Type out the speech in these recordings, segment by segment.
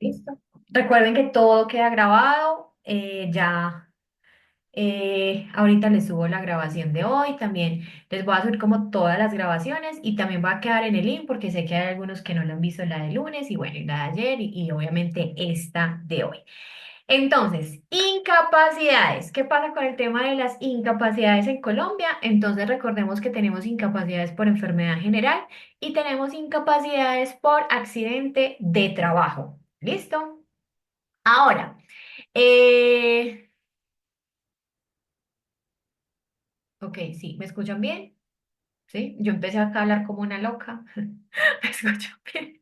Listo. Recuerden que todo queda grabado. Ahorita les subo la grabación de hoy. También les voy a subir como todas las grabaciones y también va a quedar en el link porque sé que hay algunos que no lo han visto, la de lunes y bueno, y la de ayer y obviamente esta de hoy. Entonces, incapacidades. ¿Qué pasa con el tema de las incapacidades en Colombia? Entonces, recordemos que tenemos incapacidades por enfermedad general y tenemos incapacidades por accidente de trabajo. ¿Listo? Ahora, eh, ok, sí, ¿me escuchan bien? Sí, yo empecé acá a hablar como una loca. ¿Me escuchan bien?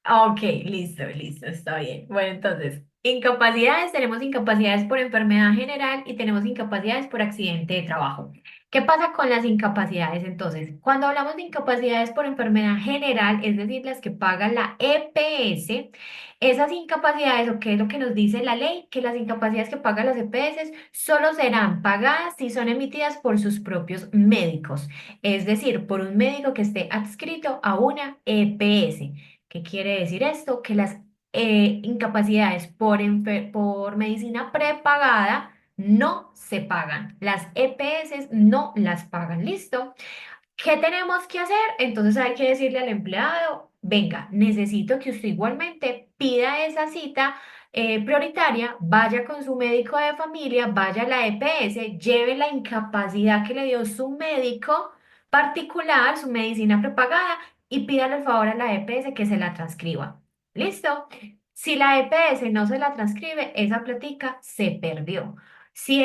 Ok, listo, listo, está bien. Bueno, entonces, incapacidades, tenemos incapacidades por enfermedad general y tenemos incapacidades por accidente de trabajo. ¿Qué pasa con las incapacidades entonces? Cuando hablamos de incapacidades por enfermedad general, es decir, las que paga la EPS, esas incapacidades, o qué es lo que nos dice la ley, que las incapacidades que pagan las EPS solo serán pagadas si son emitidas por sus propios médicos, es decir, por un médico que esté adscrito a una EPS. ¿Qué quiere decir esto? Que las incapacidades por medicina prepagada no se pagan. Las EPS no las pagan. ¿Listo? ¿Qué tenemos que hacer? Entonces hay que decirle al empleado, venga, necesito que usted igualmente pida esa cita prioritaria, vaya con su médico de familia, vaya a la EPS, lleve la incapacidad que le dio su médico particular, su medicina prepagada, y pídale el favor a la EPS que se la transcriba. ¿Listo? Si la EPS no se la transcribe, esa platica se perdió. Si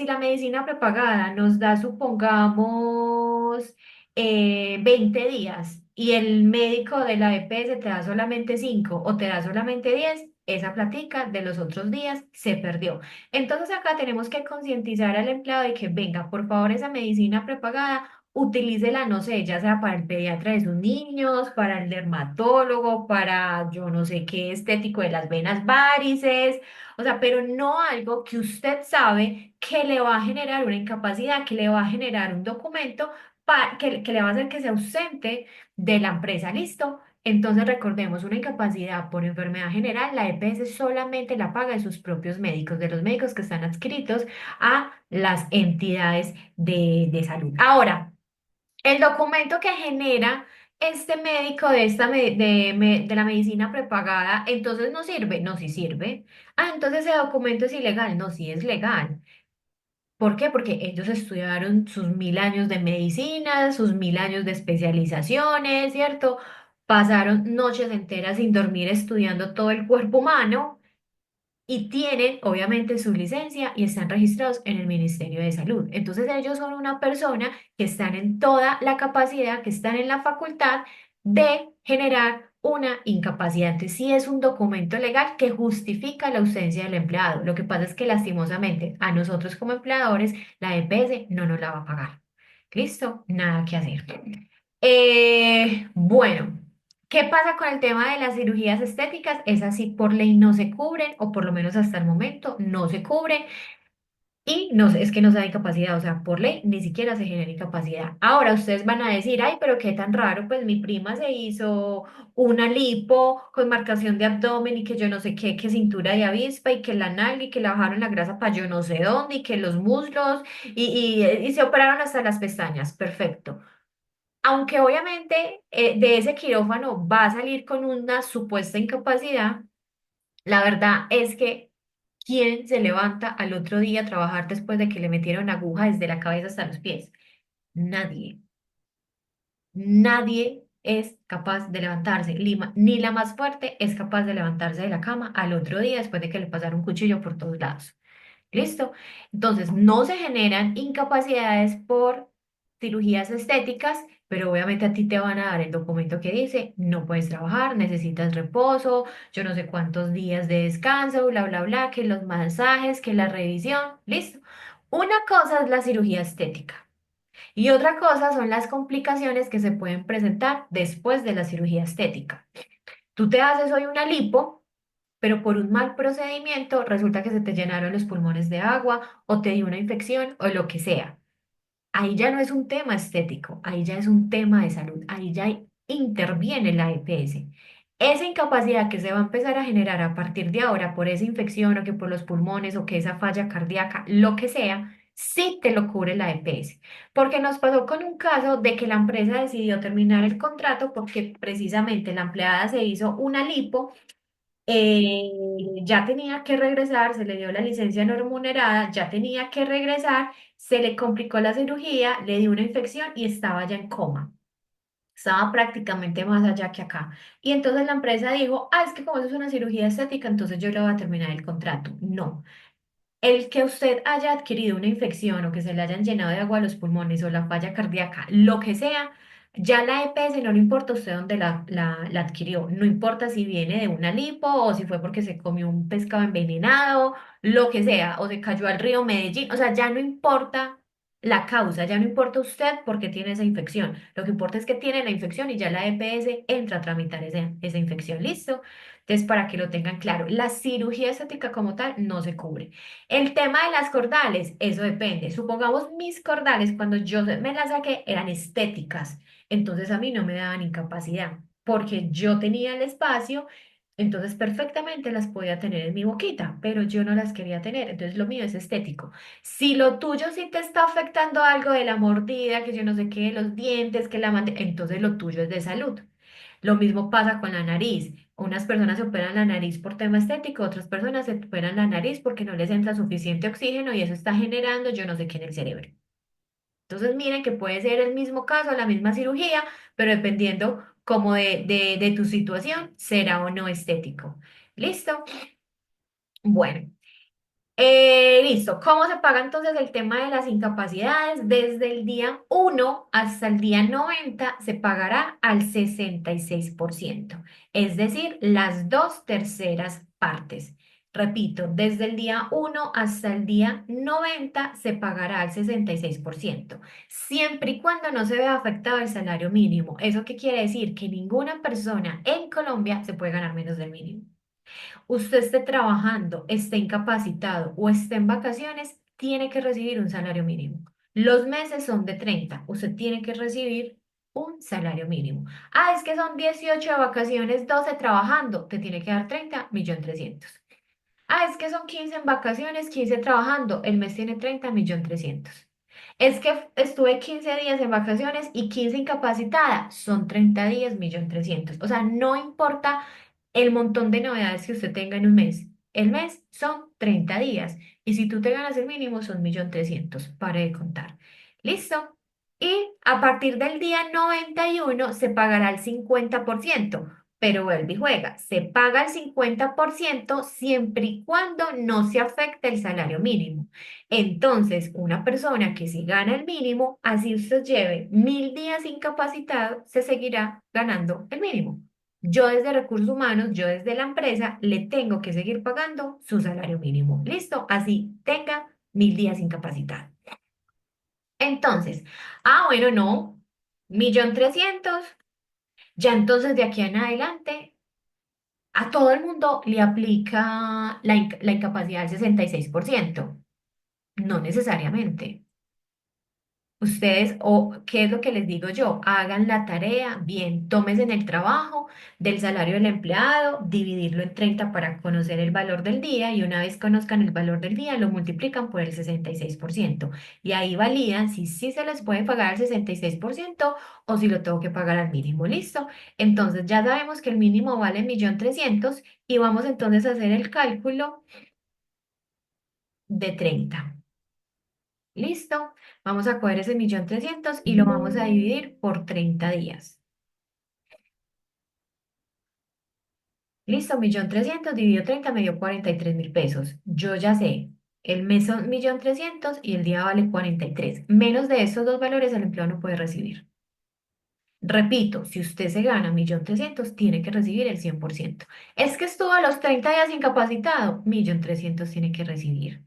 la medicina prepagada nos da, supongamos, 20 días y el médico de la EPS te da solamente 5 o te da solamente 10, esa platica de los otros días se perdió. Entonces acá tenemos que concientizar al empleado de que venga, por favor, esa medicina prepagada, utilícela, no sé, ya sea para el pediatra de sus niños, para el dermatólogo, para yo no sé qué estético de las venas varices, o sea, pero no algo que usted sabe que le va a generar una incapacidad, que le va a generar un documento que le va a hacer que se ausente de la empresa. ¿Listo? Entonces recordemos, una incapacidad por enfermedad general, la EPS solamente la paga de sus propios médicos, de los médicos que están adscritos a las entidades de salud. Ahora, el documento que genera este médico de la medicina prepagada, entonces no sirve, no, sí sirve. Ah, entonces ese documento es ilegal, no, sí es legal. ¿Por qué? Porque ellos estudiaron sus 1000 años de medicina, sus 1000 años de especializaciones, ¿cierto? Pasaron noches enteras sin dormir estudiando todo el cuerpo humano y tienen, obviamente, su licencia y están registrados en el Ministerio de Salud. Entonces, ellos son una persona que están en toda la capacidad, que están en la facultad de generar una incapacidad. Entonces, sí es un documento legal que justifica la ausencia del empleado. Lo que pasa es que, lastimosamente, a nosotros como empleadores, la EPS no nos la va a pagar. ¿Listo? Nada que hacer. Bueno. ¿Qué pasa con el tema de las cirugías estéticas? Es así, por ley no se cubren, o por lo menos hasta el momento no se cubren, y no, es que no se da incapacidad, o sea, por ley ni siquiera se genera incapacidad. Ahora ustedes van a decir, ay, pero qué tan raro, pues mi prima se hizo una lipo con marcación de abdomen y que yo no sé qué, que cintura de avispa y que la nalga y que le bajaron la grasa para yo no sé dónde y que los muslos y se operaron hasta las pestañas. Perfecto. Aunque obviamente de ese quirófano va a salir con una supuesta incapacidad, la verdad es que ¿quién se levanta al otro día a trabajar después de que le metieron aguja desde la cabeza hasta los pies? Nadie. Nadie es capaz de levantarse. Ni la más fuerte es capaz de levantarse de la cama al otro día después de que le pasaron un cuchillo por todos lados. ¿Listo? Entonces, no se generan incapacidades por cirugías estéticas, pero obviamente a ti te van a dar el documento que dice, no puedes trabajar, necesitas reposo, yo no sé cuántos días de descanso, bla, bla, bla, que los masajes, que la revisión, ¿listo? Una cosa es la cirugía estética y otra cosa son las complicaciones que se pueden presentar después de la cirugía estética. Tú te haces hoy una lipo, pero por un mal procedimiento resulta que se te llenaron los pulmones de agua o te dio una infección o lo que sea. ahí ya no es un tema estético, ahí ya es un tema de salud, ahí ya interviene la EPS. Esa incapacidad que se va a empezar a generar a partir de ahora por esa infección o que por los pulmones o que esa falla cardíaca, lo que sea, sí te lo cubre la EPS. Porque nos pasó con un caso de que la empresa decidió terminar el contrato porque precisamente la empleada se hizo una lipo, eh, ya tenía que regresar, se le dio la licencia no remunerada, ya tenía que regresar, se le complicó la cirugía, le dio una infección y estaba ya en coma. Estaba prácticamente más allá que acá. Y entonces la empresa dijo, es que como eso es una cirugía estética, entonces yo le voy a terminar el contrato. No. El que usted haya adquirido una infección o que se le hayan llenado de agua los pulmones o la falla cardíaca, lo que sea, ya la EPS no le importa a usted dónde la adquirió. No importa si viene de una lipo o si fue porque se comió un pescado envenenado, lo que sea, o se cayó al río Medellín. O sea, ya no importa la causa, ya no importa usted por qué tiene esa infección. Lo que importa es que tiene la infección y ya la EPS entra a tramitar esa infección. ¿Listo? Entonces, para que lo tengan claro, la cirugía estética como tal no se cubre. El tema de las cordales, eso depende. Supongamos mis cordales, cuando yo me las saqué, eran estéticas. Entonces a mí no me daban incapacidad, porque yo tenía el espacio, entonces perfectamente las podía tener en mi boquita, pero yo no las quería tener. Entonces lo mío es estético. Si lo tuyo sí te está afectando algo de la mordida, que yo no sé qué, los dientes, que entonces lo tuyo es de salud. Lo mismo pasa con la nariz. Unas personas se operan la nariz por tema estético, otras personas se operan la nariz porque no les entra suficiente oxígeno y eso está generando yo no sé qué en el cerebro. Entonces miren que puede ser el mismo caso, la misma cirugía, pero dependiendo como de tu situación, será o no estético. ¿Listo? Bueno. Listo. ¿Cómo se paga entonces el tema de las incapacidades? Desde el día 1 hasta el día 90 se pagará al 66%, es decir, las dos terceras partes. Repito, desde el día 1 hasta el día 90 se pagará al 66%, siempre y cuando no se vea afectado el salario mínimo. ¿Eso qué quiere decir? Que ninguna persona en Colombia se puede ganar menos del mínimo. Usted esté trabajando, esté incapacitado o esté en vacaciones, tiene que recibir un salario mínimo. Los meses son de 30, usted tiene que recibir un salario mínimo. Es que son 18 de vacaciones, 12 trabajando, te tiene que dar 30.300.000. Es que son 15 en vacaciones, 15 trabajando, el mes tiene 30.300.000. Es que estuve 15 días en vacaciones y 15 incapacitada, son 30 días, 1.300.000. O sea, no importa el montón de novedades que usted tenga en un mes. El mes son 30 días y si tú te ganas el mínimo son 1.300.000. Pare de contar. ¿Listo? Y a partir del día 91 se pagará el 50%. Pero vuelve y juega, se paga el 50% siempre y cuando no se afecte el salario mínimo. Entonces, una persona que si gana el mínimo, así usted lleve 1.000 días incapacitado, se seguirá ganando el mínimo. Yo desde recursos humanos, yo desde la empresa, le tengo que seguir pagando su salario mínimo. ¿Listo? Así tenga 1.000 días incapacitado. Entonces, bueno, no, 1.300.000, ya entonces de aquí en adelante. A todo el mundo le aplica la incapacidad del 66%. No necesariamente. Ustedes, o qué es lo que les digo yo, hagan la tarea bien, tómense en el trabajo del salario del empleado, dividirlo en 30 para conocer el valor del día y una vez conozcan el valor del día, lo multiplican por el 66% y ahí validan si sí se les puede pagar el 66% o si lo tengo que pagar al mínimo. ¿Listo? Entonces ya sabemos que el mínimo vale 1.300.000 y vamos entonces a hacer el cálculo de 30. ¿Listo? Vamos a coger ese 1.300.000 y lo vamos a dividir por 30 días. ¿Listo? 1.300.000 dividido 30 me dio 43.000 pesos. Yo ya sé, el mes son 1.300.000 y el día vale 43. Menos de esos dos valores el empleado no puede recibir. Repito, si usted se gana 1.300.000, tiene que recibir el 100%. Es que estuvo a los 30 días incapacitado, 1.300.000 tiene que recibir.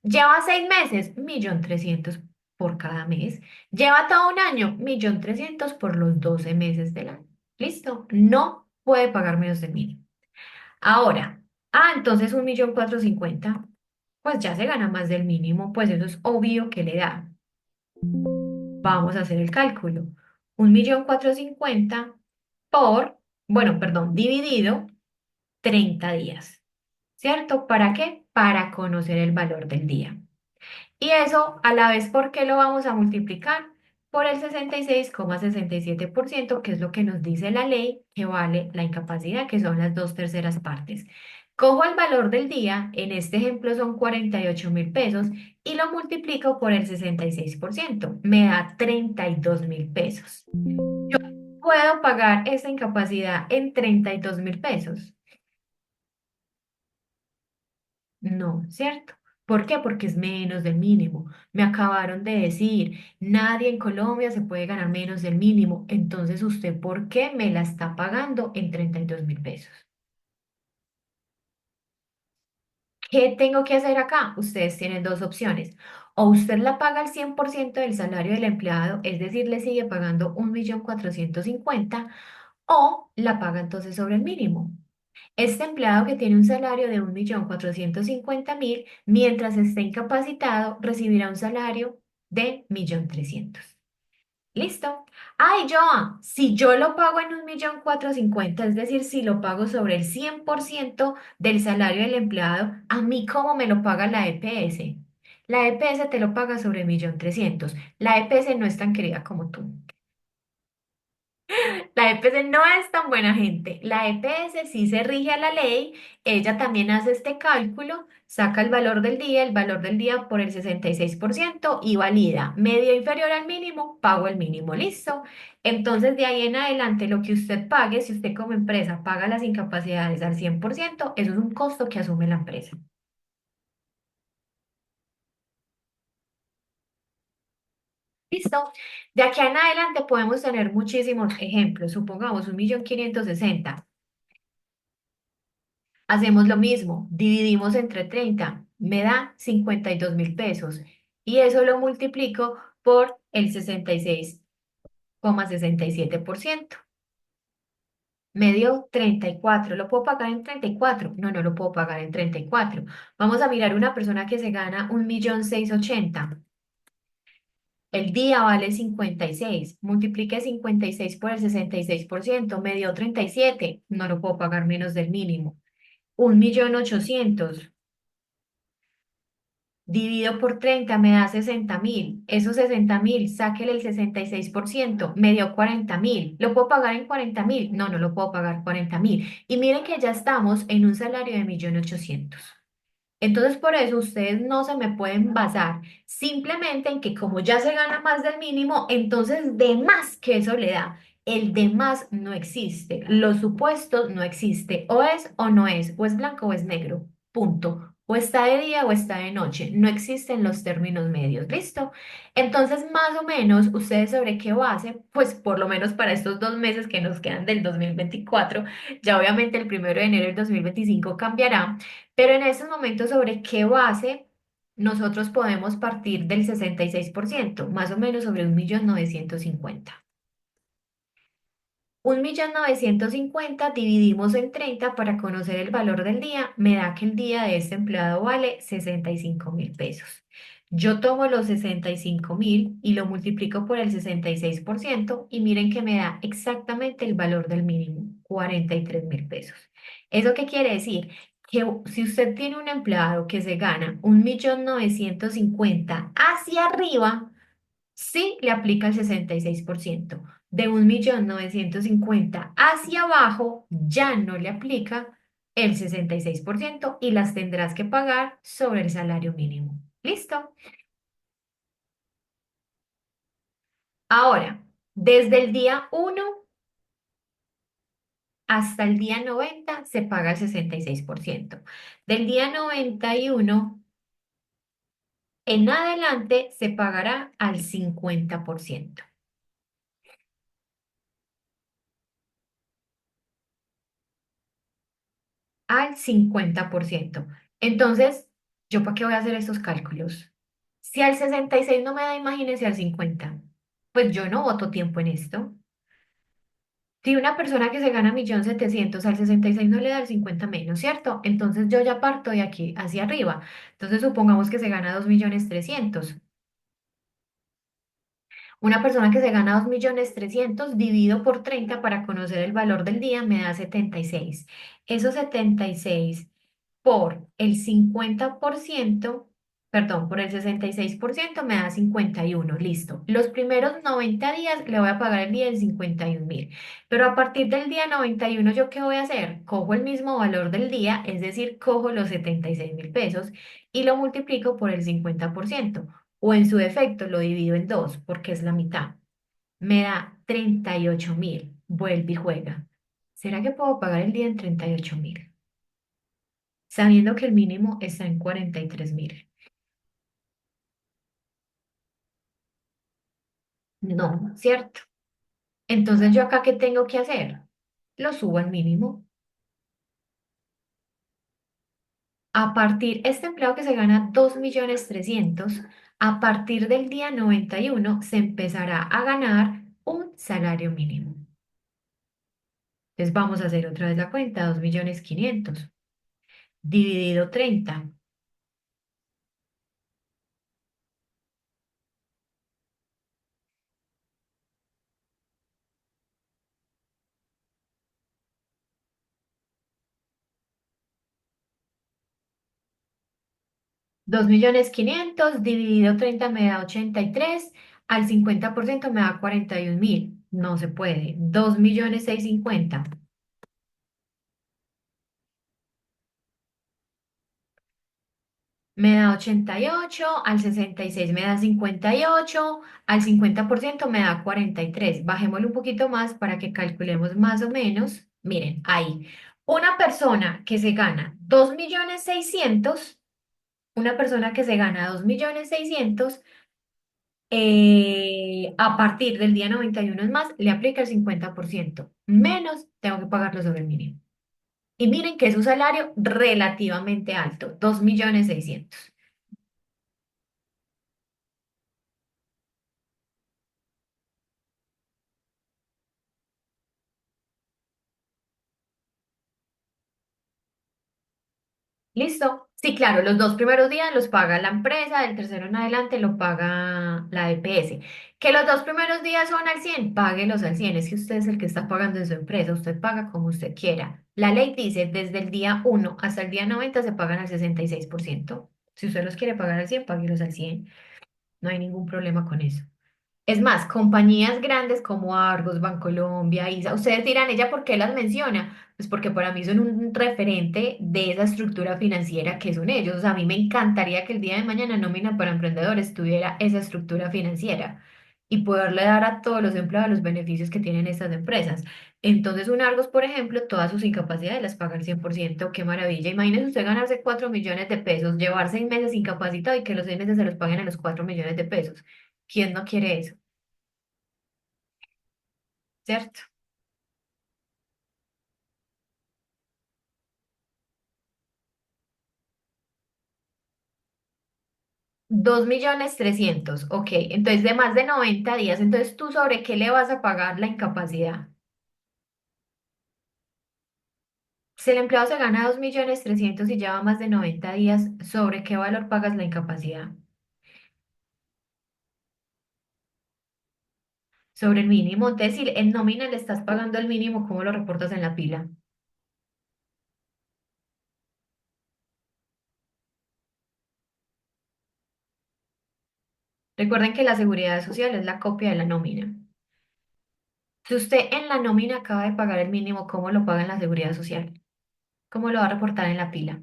Lleva 6 meses, 1.300.000 por cada mes. Lleva todo un año, 1.300.000 por los 12 meses del año. ¿Listo? No puede pagar menos del mínimo. Ahora, entonces 1.450.000, pues ya se gana más del mínimo, pues eso es obvio que le da. Vamos a hacer el cálculo. 1.450.000 por, bueno, perdón, dividido 30 días, ¿cierto? ¿Para qué? Para conocer el valor del día. Y eso a la vez, ¿por qué lo vamos a multiplicar? Por el 66,67%, que es lo que nos dice la ley que vale la incapacidad, que son las dos terceras partes. Cojo el valor del día, en este ejemplo son 48.000 pesos, y lo multiplico por el 66%, me da 32.000 pesos. Yo puedo pagar esa incapacidad en 32.000 pesos. No, ¿cierto? ¿Por qué? Porque es menos del mínimo. Me acabaron de decir, nadie en Colombia se puede ganar menos del mínimo. Entonces, ¿usted por qué me la está pagando en 32.000 pesos? ¿Qué tengo que hacer acá? Ustedes tienen dos opciones. O usted la paga al 100% del salario del empleado, es decir, le sigue pagando 1.450.000, o la paga entonces sobre el mínimo. Este empleado que tiene un salario de 1.450.000, mientras esté incapacitado, recibirá un salario de 1.300.000. ¿Listo? Ay, Joa, si yo lo pago en 1.450.000, es decir, si lo pago sobre el 100% del salario del empleado, ¿a mí cómo me lo paga la EPS? La EPS te lo paga sobre 1.300.000. La EPS no es tan querida como tú. La EPS no es tan buena gente. La EPS sí se rige a la ley, ella también hace este cálculo, saca el valor del día por el 66% y valida medio inferior al mínimo, pago el mínimo, listo. Entonces de ahí en adelante lo que usted pague, si usted como empresa paga las incapacidades al 100%, eso es un costo que asume la empresa. ¿Listo? De aquí en adelante podemos tener muchísimos ejemplos, supongamos 1.560.000. Hacemos lo mismo, dividimos entre 30, me da 52.000 pesos y eso lo multiplico por el 66,67%. Me dio 34. ¿Lo puedo pagar en 34? No, no lo puedo pagar en 34. Vamos a mirar una persona que se gana 1.680.000. El día vale 56. Multiplique 56 por el 66%. Me dio 37. No lo puedo pagar menos del mínimo. 1.800.000. Divido por 30 me da 60.000. Esos 60.000, sáquele el 66%, me dio 40.000. ¿Lo puedo pagar en 40.000? No, no lo puedo pagar 40.000. Y miren que ya estamos en un salario de 1.800.000. Entonces, por eso ustedes no se me pueden basar simplemente en que como ya se gana más del mínimo, entonces de más que eso le da. El de más no existe. Los supuestos no existe. O es o no es. O es blanco o es negro. Punto. O está de día o está de noche. No existen los términos medios. ¿Listo? Entonces, más o menos, ustedes sobre qué base, pues por lo menos para estos 2 meses que nos quedan del 2024, ya obviamente el 1 de enero del 2025 cambiará. Pero en estos momentos, ¿sobre qué base nosotros podemos partir del 66%? Más o menos sobre 1.950.000. 1.950.000 dividimos en 30 para conocer el valor del día. Me da que el día de este empleado vale 65.000 pesos. Yo tomo los 65.000 y lo multiplico por el 66% y miren que me da exactamente el valor del mínimo, 43.000 pesos. ¿Eso qué quiere decir? Que si usted tiene un empleado que se gana 1.950.000 hacia arriba, sí, le aplica el 66%. De 1.950.000 hacia abajo, ya no le aplica el 66% y las tendrás que pagar sobre el salario mínimo. ¿Listo? Ahora, desde el día 1 hasta el día 90 se paga el 66%. Del día 91 en adelante se pagará al 50%. Al 50%. Entonces, ¿yo para qué voy a hacer estos cálculos? Si al 66 no me da, imagínense al 50. Pues yo no voto tiempo en esto. Si una persona que se gana 1.700.000 al 66 no le da el 50 menos, ¿cierto? Entonces yo ya parto de aquí hacia arriba. Entonces supongamos que se gana 2.300.000. Una persona que se gana 2.300.000 dividido por 30 para conocer el valor del día me da 76. Esos 76 por el 50%, perdón, por el 66% me da 51. Listo. Los primeros 90 días le voy a pagar el día en 51.000. Pero a partir del día 91, ¿yo qué voy a hacer? Cojo el mismo valor del día, es decir, cojo los 76.000 pesos y lo multiplico por el 50%. O en su defecto lo divido en dos porque es la mitad. Me da 38.000. Vuelve y juega. ¿Será que puedo pagar el día en 38.000? Sabiendo que el mínimo está en 43.000. No, ¿cierto? Entonces yo acá, ¿qué tengo que hacer? Lo subo al mínimo. A partir, este empleado que se gana 2.300.000, a partir del día 91 se empezará a ganar un salario mínimo. Entonces vamos a hacer otra vez la cuenta, 2.500.000 dividido 30. 2.500.000 dividido 30 me da 83, al 50% me da 41.000. No se puede. 2.650.000 me da 88, al 66 me da 58, al 50% me da 43. Bajémosle un poquito más para que calculemos más o menos. Miren, ahí. Una persona que se gana 2.600.000, una persona que se gana 2.600.000, a partir del día 91 es más, le aplica el 50%. Menos tengo que pagarlo sobre el mínimo. Y miren que es un salario relativamente alto, 2.600.000. ¿Listo? Sí, claro, los dos primeros días los paga la empresa, del tercero en adelante lo paga la EPS. Que los dos primeros días son al 100, páguelos al 100. Es que usted es el que está pagando en su empresa, usted paga como usted quiera. La ley dice, desde el día 1 hasta el día 90 se pagan al 66%. Si usted los quiere pagar al 100, páguelos al 100. No hay ningún problema con eso. Es más, compañías grandes como Argos, Bancolombia, ISA, ustedes dirán, ¿ella por qué las menciona? Pues porque para mí son un referente de esa estructura financiera que son ellos. O sea, a mí me encantaría que el día de mañana Nómina para Emprendedores tuviera esa estructura financiera y poderle dar a todos los empleados los beneficios que tienen estas empresas. Entonces, un Argos, por ejemplo, todas sus incapacidades las paga al 100%. ¡Qué maravilla! Imagínese usted ganarse 4 millones de pesos, llevar 6 meses incapacitado y que los 6 meses se los paguen a los 4 millones de pesos. ¿Quién no quiere eso? ¿Cierto? 2.300.000, ok. Entonces, de más de 90 días, entonces, ¿tú sobre qué le vas a pagar la incapacidad? Si el empleado se gana 2.300.000 y lleva más de 90 días, ¿sobre qué valor pagas la incapacidad? Sobre el mínimo. Entonces, si en nómina le estás pagando el mínimo, ¿cómo lo reportas en la pila? Recuerden que la seguridad social es la copia de la nómina. Si usted en la nómina acaba de pagar el mínimo, ¿cómo lo paga en la seguridad social? ¿Cómo lo va a reportar en la pila?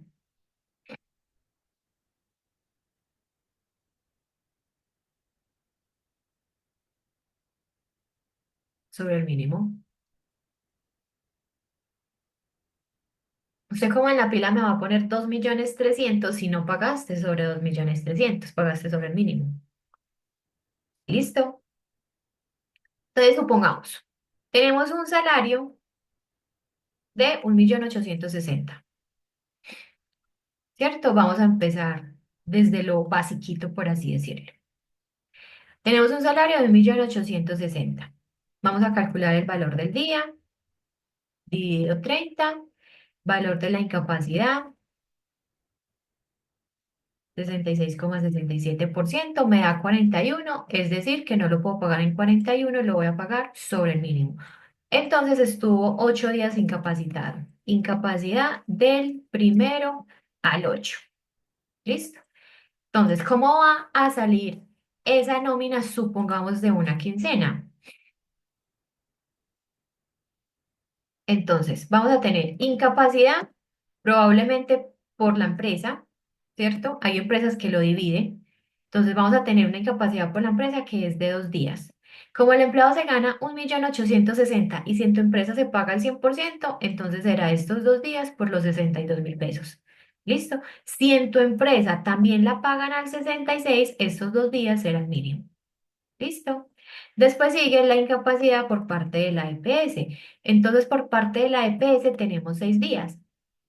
Sobre el mínimo. Usted como en la pila me va a poner 2.300.000 si no pagaste sobre 2.300.000, pagaste sobre el mínimo. ¿Listo? Entonces supongamos, tenemos un salario de 1.860.000, ¿cierto? Vamos a empezar desde lo basiquito, por así decirlo. Tenemos un salario de 1.860.000. Vamos a calcular el valor del día, dividido 30, valor de la incapacidad, 66,67% me da 41, es decir, que no lo puedo pagar en 41, lo voy a pagar sobre el mínimo. Entonces estuvo 8 días incapacitado. Incapacidad del 1 al 8. ¿Listo? Entonces, ¿cómo va a salir esa nómina, supongamos, de una quincena? Entonces, vamos a tener incapacidad probablemente por la empresa, ¿cierto? Hay empresas que lo dividen. Entonces, vamos a tener una incapacidad por la empresa que es de 2 días. Como el empleado se gana 1.860.000 y si en tu empresa se paga el 100%, entonces será estos 2 días por los 62.000 pesos. ¿Listo? Si en tu empresa también la pagan al 66, estos 2 días serán mínimo. ¿Listo? Después sigue la incapacidad por parte de la EPS. Entonces, por parte de la EPS tenemos 6 días,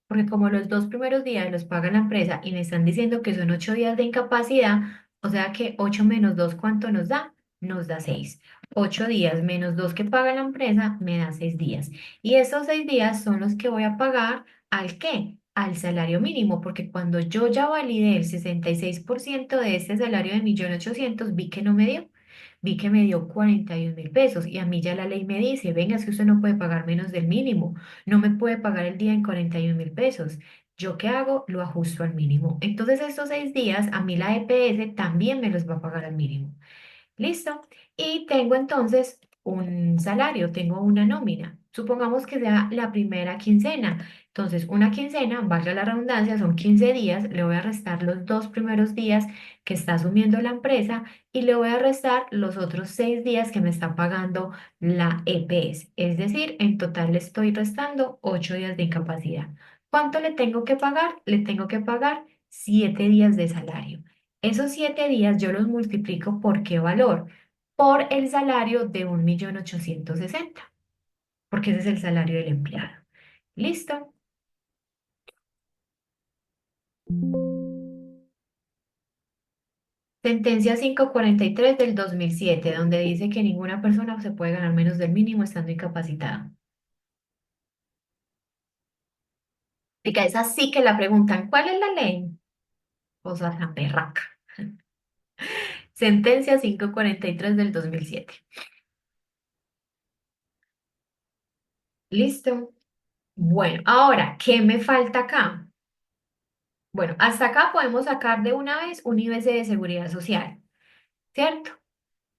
porque como los 2 primeros días los paga la empresa y me están diciendo que son 8 días de incapacidad, o sea que 8 menos 2, ¿cuánto nos da? Nos da 6. 8 días menos 2 que paga la empresa me da 6 días. Y esos 6 días son los que voy a pagar ¿al qué? Al salario mínimo, porque cuando yo ya validé el 66% de este salario de 1.800.000, vi que no me dio. Vi que me dio 41.000 pesos y a mí ya la ley me dice, venga, es que usted no puede pagar menos del mínimo, no me puede pagar el día en 41.000 pesos. ¿Yo qué hago? Lo ajusto al mínimo. Entonces estos 6 días a mí la EPS también me los va a pagar al mínimo. ¿Listo? Y tengo entonces un salario, tengo una nómina. Supongamos que sea la primera quincena. Entonces, una quincena, valga la redundancia, son 15 días. Le voy a restar los 2 primeros días que está asumiendo la empresa y le voy a restar los otros 6 días que me está pagando la EPS. Es decir, en total le estoy restando 8 días de incapacidad. ¿Cuánto le tengo que pagar? Le tengo que pagar 7 días de salario. Esos 7 días yo los multiplico ¿por qué valor? Por el salario de 1.860.000, porque ese es el salario del empleado. ¿Listo? Sentencia 543 del 2007, donde dice que ninguna persona se puede ganar menos del mínimo estando incapacitada. Y que es así que la preguntan, ¿cuál es la ley? Cosa tan berraca. Sentencia 543 del 2007. ¿Listo? Bueno, ahora, ¿qué me falta acá? Bueno, hasta acá podemos sacar de una vez un IBC de seguridad social, ¿cierto?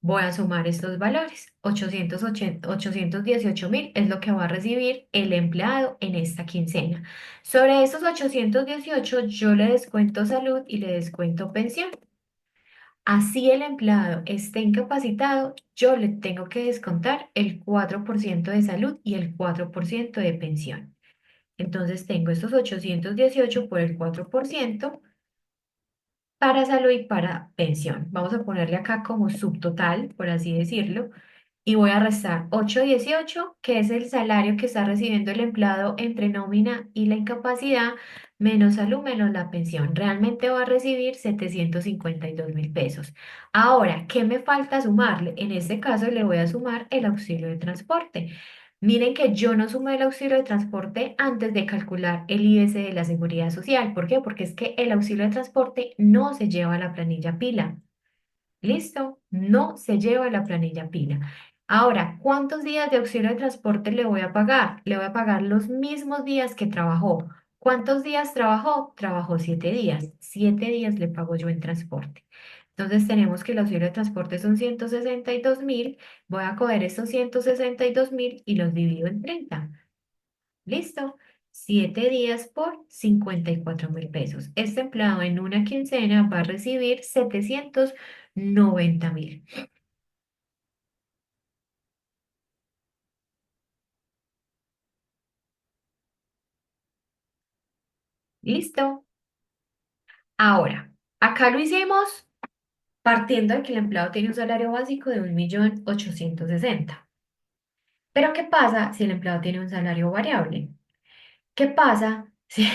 Voy a sumar estos valores. 818.000 es lo que va a recibir el empleado en esta quincena. Sobre esos 818 yo le descuento salud y le descuento pensión. Así el empleado esté incapacitado, yo le tengo que descontar el 4% de salud y el 4% de pensión. Entonces tengo estos 818 por el 4% para salud y para pensión. Vamos a ponerle acá como subtotal, por así decirlo, y voy a restar 818, que es el salario que está recibiendo el empleado entre nómina y la incapacidad, menos salud, menos la pensión. Realmente va a recibir 752.000 pesos. Ahora, ¿qué me falta sumarle? En este caso le voy a sumar el auxilio de transporte. Miren que yo no sumé el auxilio de transporte antes de calcular el IS de la Seguridad Social. ¿Por qué? Porque es que el auxilio de transporte no se lleva a la planilla pila. ¿Listo? No se lleva a la planilla pila. Ahora, ¿cuántos días de auxilio de transporte le voy a pagar? Le voy a pagar los mismos días que trabajó. ¿Cuántos días trabajó? Trabajó 7 días. 7 días le pago yo en transporte. Entonces tenemos que el auxilio de transporte son 162.000. Voy a coger estos 162.000 y los divido en 30. ¿Listo? 7 días por 54.000 pesos. Este empleado en una quincena va a recibir 790.000. ¿Listo? Ahora, acá lo hicimos partiendo de que el empleado tiene un salario básico de 1.860.000. Pero ¿qué pasa si el empleado tiene un salario variable? ¿Qué pasa si...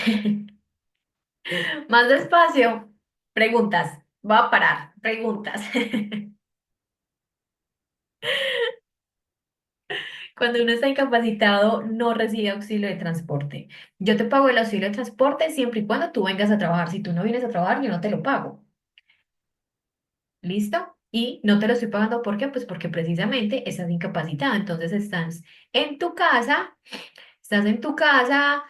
Más despacio. Preguntas. Voy a parar. Preguntas. Cuando uno está incapacitado, no recibe auxilio de transporte. Yo te pago el auxilio de transporte siempre y cuando tú vengas a trabajar. Si tú no vienes a trabajar, yo no te lo pago. ¿Listo? Y no te lo estoy pagando, ¿por qué? Pues porque precisamente estás incapacitado. Entonces en tu casa, estás en tu casa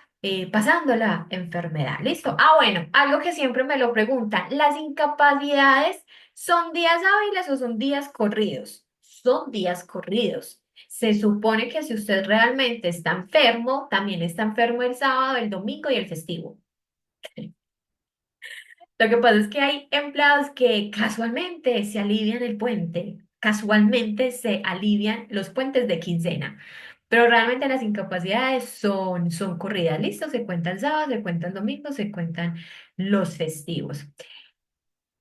pasando la enfermedad. ¿Listo? Ah, bueno, algo que siempre me lo preguntan, ¿las incapacidades son días hábiles o son días corridos? Son días corridos. Se supone que si usted realmente está enfermo, también está enfermo el sábado, el domingo y el festivo. Lo que pasa es que hay empleados que casualmente se alivian el puente, casualmente se alivian los puentes de quincena, pero realmente las incapacidades son corridas, listo, se cuentan sábados, se cuentan domingos, se cuentan los festivos.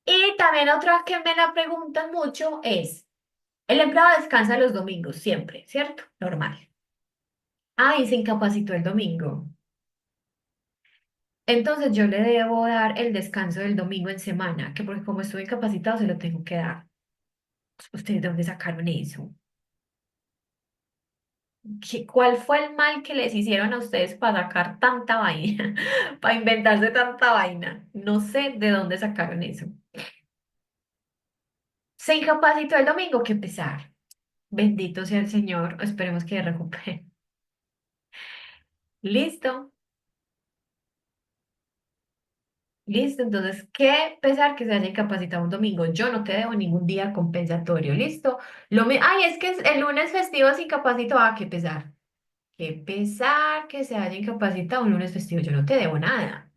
Y también otra que me la preguntan mucho es, el empleado descansa los domingos siempre, ¿cierto? Normal. Ah, y se incapacitó el domingo. Entonces yo le debo dar el descanso del domingo en semana, que porque como estuve incapacitado se lo tengo que dar. ¿Ustedes de dónde sacaron eso? ¿Cuál fue el mal que les hicieron a ustedes para sacar tanta vaina? Para inventarse tanta vaina. No sé de dónde sacaron eso. Se incapacitó el domingo, qué pesar. Bendito sea el Señor. Esperemos que recupere. Listo. Listo. Entonces, qué pesar que se haya incapacitado un domingo. Yo no te debo ningún día compensatorio. Listo. Ay, es que el lunes festivo se incapacitó. Ah, qué pesar. Qué pesar que se haya incapacitado un lunes festivo. Yo no te debo nada.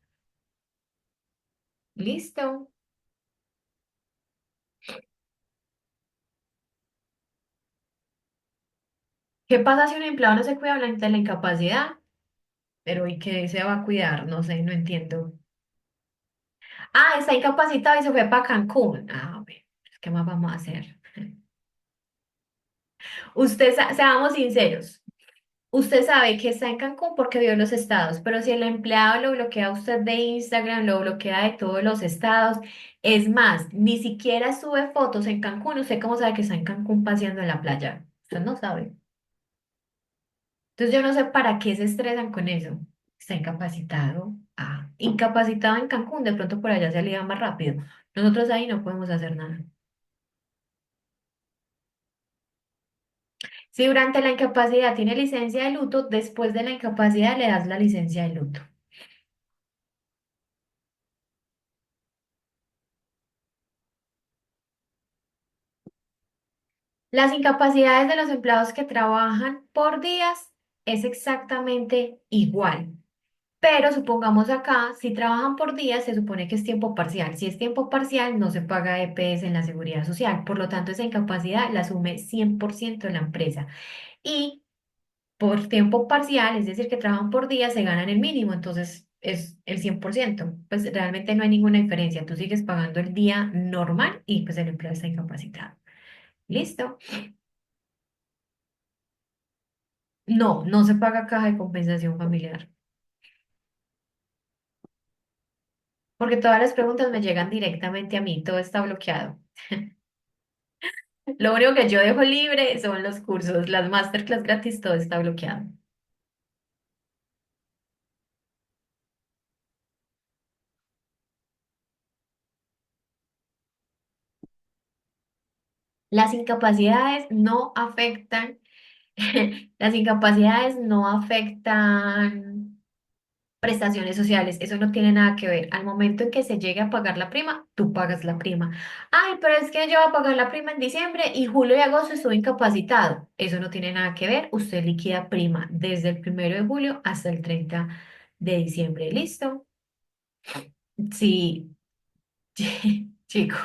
Listo. ¿Qué pasa si un empleado no se cuida durante la incapacidad? Pero ¿y qué se va a cuidar? No sé, no entiendo. Ah, está incapacitado y se fue para Cancún. Ah, bueno, pues, ¿qué más vamos a hacer? Seamos sinceros. Usted sabe que está en Cancún porque vio los estados, pero si el empleado lo bloquea a usted de Instagram, lo bloquea de todos los estados, es más, ni siquiera sube fotos en Cancún, ¿usted cómo sabe que está en Cancún paseando en la playa? Usted no sabe. Entonces yo no sé para qué se estresan con eso. Está incapacitado. Ah, incapacitado en Cancún, de pronto por allá se alivia más rápido. Nosotros ahí no podemos hacer nada. Si durante la incapacidad tiene licencia de luto, después de la incapacidad le das la licencia de luto. Las incapacidades de los empleados que trabajan por días es exactamente igual. Pero supongamos acá, si trabajan por días, se supone que es tiempo parcial. Si es tiempo parcial, no se paga EPS en la seguridad social. Por lo tanto, esa incapacidad la asume 100% la empresa. Y por tiempo parcial, es decir, que trabajan por días, se ganan el mínimo. Entonces, es el 100%. Pues realmente no hay ninguna diferencia. Tú sigues pagando el día normal y pues el empleado está incapacitado. ¿Listo? No, no se paga caja de compensación familiar. Porque todas las preguntas me llegan directamente a mí. Todo está bloqueado. Lo único que yo dejo libre son los cursos, las masterclass gratis, todo está bloqueado. Las incapacidades no afectan, las incapacidades no afectan prestaciones sociales, eso no tiene nada que ver. Al momento en que se llegue a pagar la prima, tú pagas la prima. Ay, pero es que yo voy a pagar la prima en diciembre y julio y agosto estuve incapacitado. Eso no tiene nada que ver. Usted liquida prima desde el 1 de julio hasta el 30 de diciembre. ¿Listo? Sí, chico.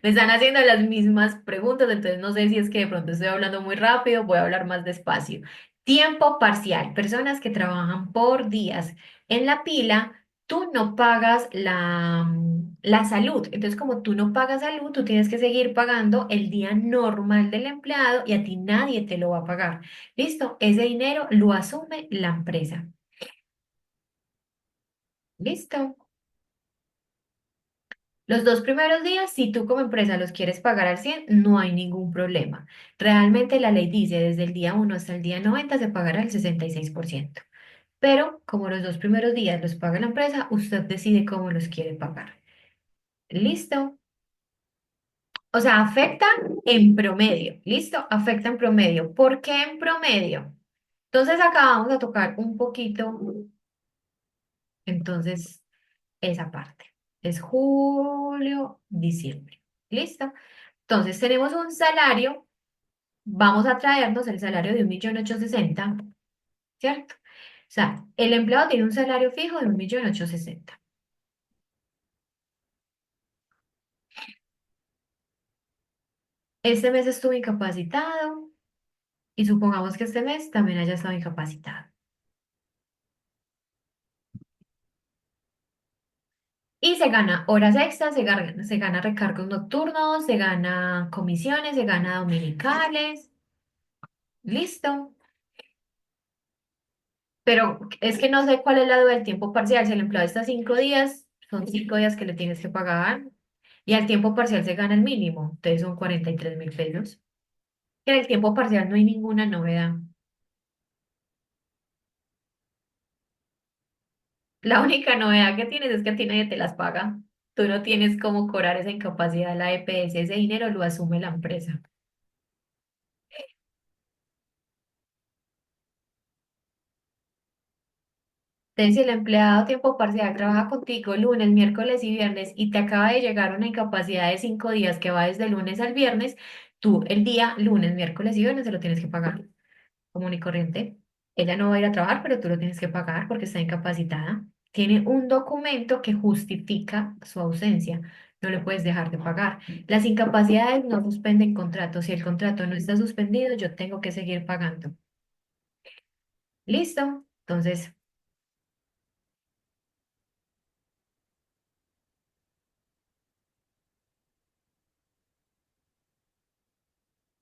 Me están haciendo las mismas preguntas, entonces no sé si es que de pronto estoy hablando muy rápido, voy a hablar más despacio. Tiempo parcial, personas que trabajan por días en la pila, tú no pagas la salud. Entonces, como tú no pagas salud, tú tienes que seguir pagando el día normal del empleado y a ti nadie te lo va a pagar. ¿Listo? Ese dinero lo asume la empresa. ¿Listo? Los 2 primeros días, si tú como empresa los quieres pagar al 100, no hay ningún problema. Realmente la ley dice desde el día 1 hasta el día 90 se pagará el 66%. Pero como los 2 primeros días los paga la empresa, usted decide cómo los quiere pagar. ¿Listo? O sea, afecta en promedio. ¿Listo? Afecta en promedio. ¿Por qué en promedio? Entonces acá vamos a tocar un poquito, entonces, esa parte. Es julio, diciembre. ¿Listo? Entonces tenemos un salario, vamos a traernos el salario de 1.860.000, ¿cierto? O sea, el empleado tiene un salario fijo de 1.860.000. Este mes estuvo incapacitado y supongamos que este mes también haya estado incapacitado. Y se gana horas extras, se gana recargos nocturnos, se gana comisiones, se gana dominicales. Listo. Pero es que no sé cuál es la duda del tiempo parcial. Si el empleado está 5 días, son 5 días que le tienes que pagar. Y al tiempo parcial se gana el mínimo. Entonces son 43.000 pesos. En el tiempo parcial no hay ninguna novedad. La única novedad que tienes es que a ti nadie te las paga. Tú no tienes cómo cobrar esa incapacidad de la EPS. Ese dinero lo asume la empresa. Entonces, si el empleado a tiempo parcial trabaja contigo lunes, miércoles y viernes y te acaba de llegar una incapacidad de 5 días que va desde lunes al viernes, tú el día lunes, miércoles y viernes se lo tienes que pagar común y corriente. Ella no va a ir a trabajar, pero tú lo tienes que pagar porque está incapacitada. Tiene un documento que justifica su ausencia. No le puedes dejar de pagar. Las incapacidades no suspenden contrato. Si el contrato no está suspendido, yo tengo que seguir pagando. ¿Listo?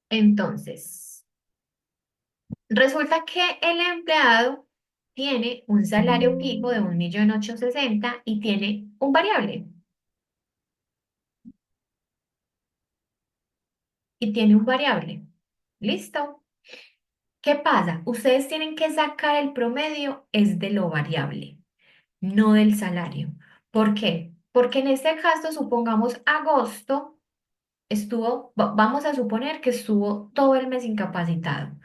Entonces, resulta que el empleado tiene un salario fijo de 1.860.000 y tiene un variable. Y tiene un variable. ¿Listo? ¿Qué pasa? Ustedes tienen que sacar el promedio es de lo variable, no del salario. ¿Por qué? Porque en este caso, supongamos agosto, vamos a suponer que estuvo todo el mes incapacitado.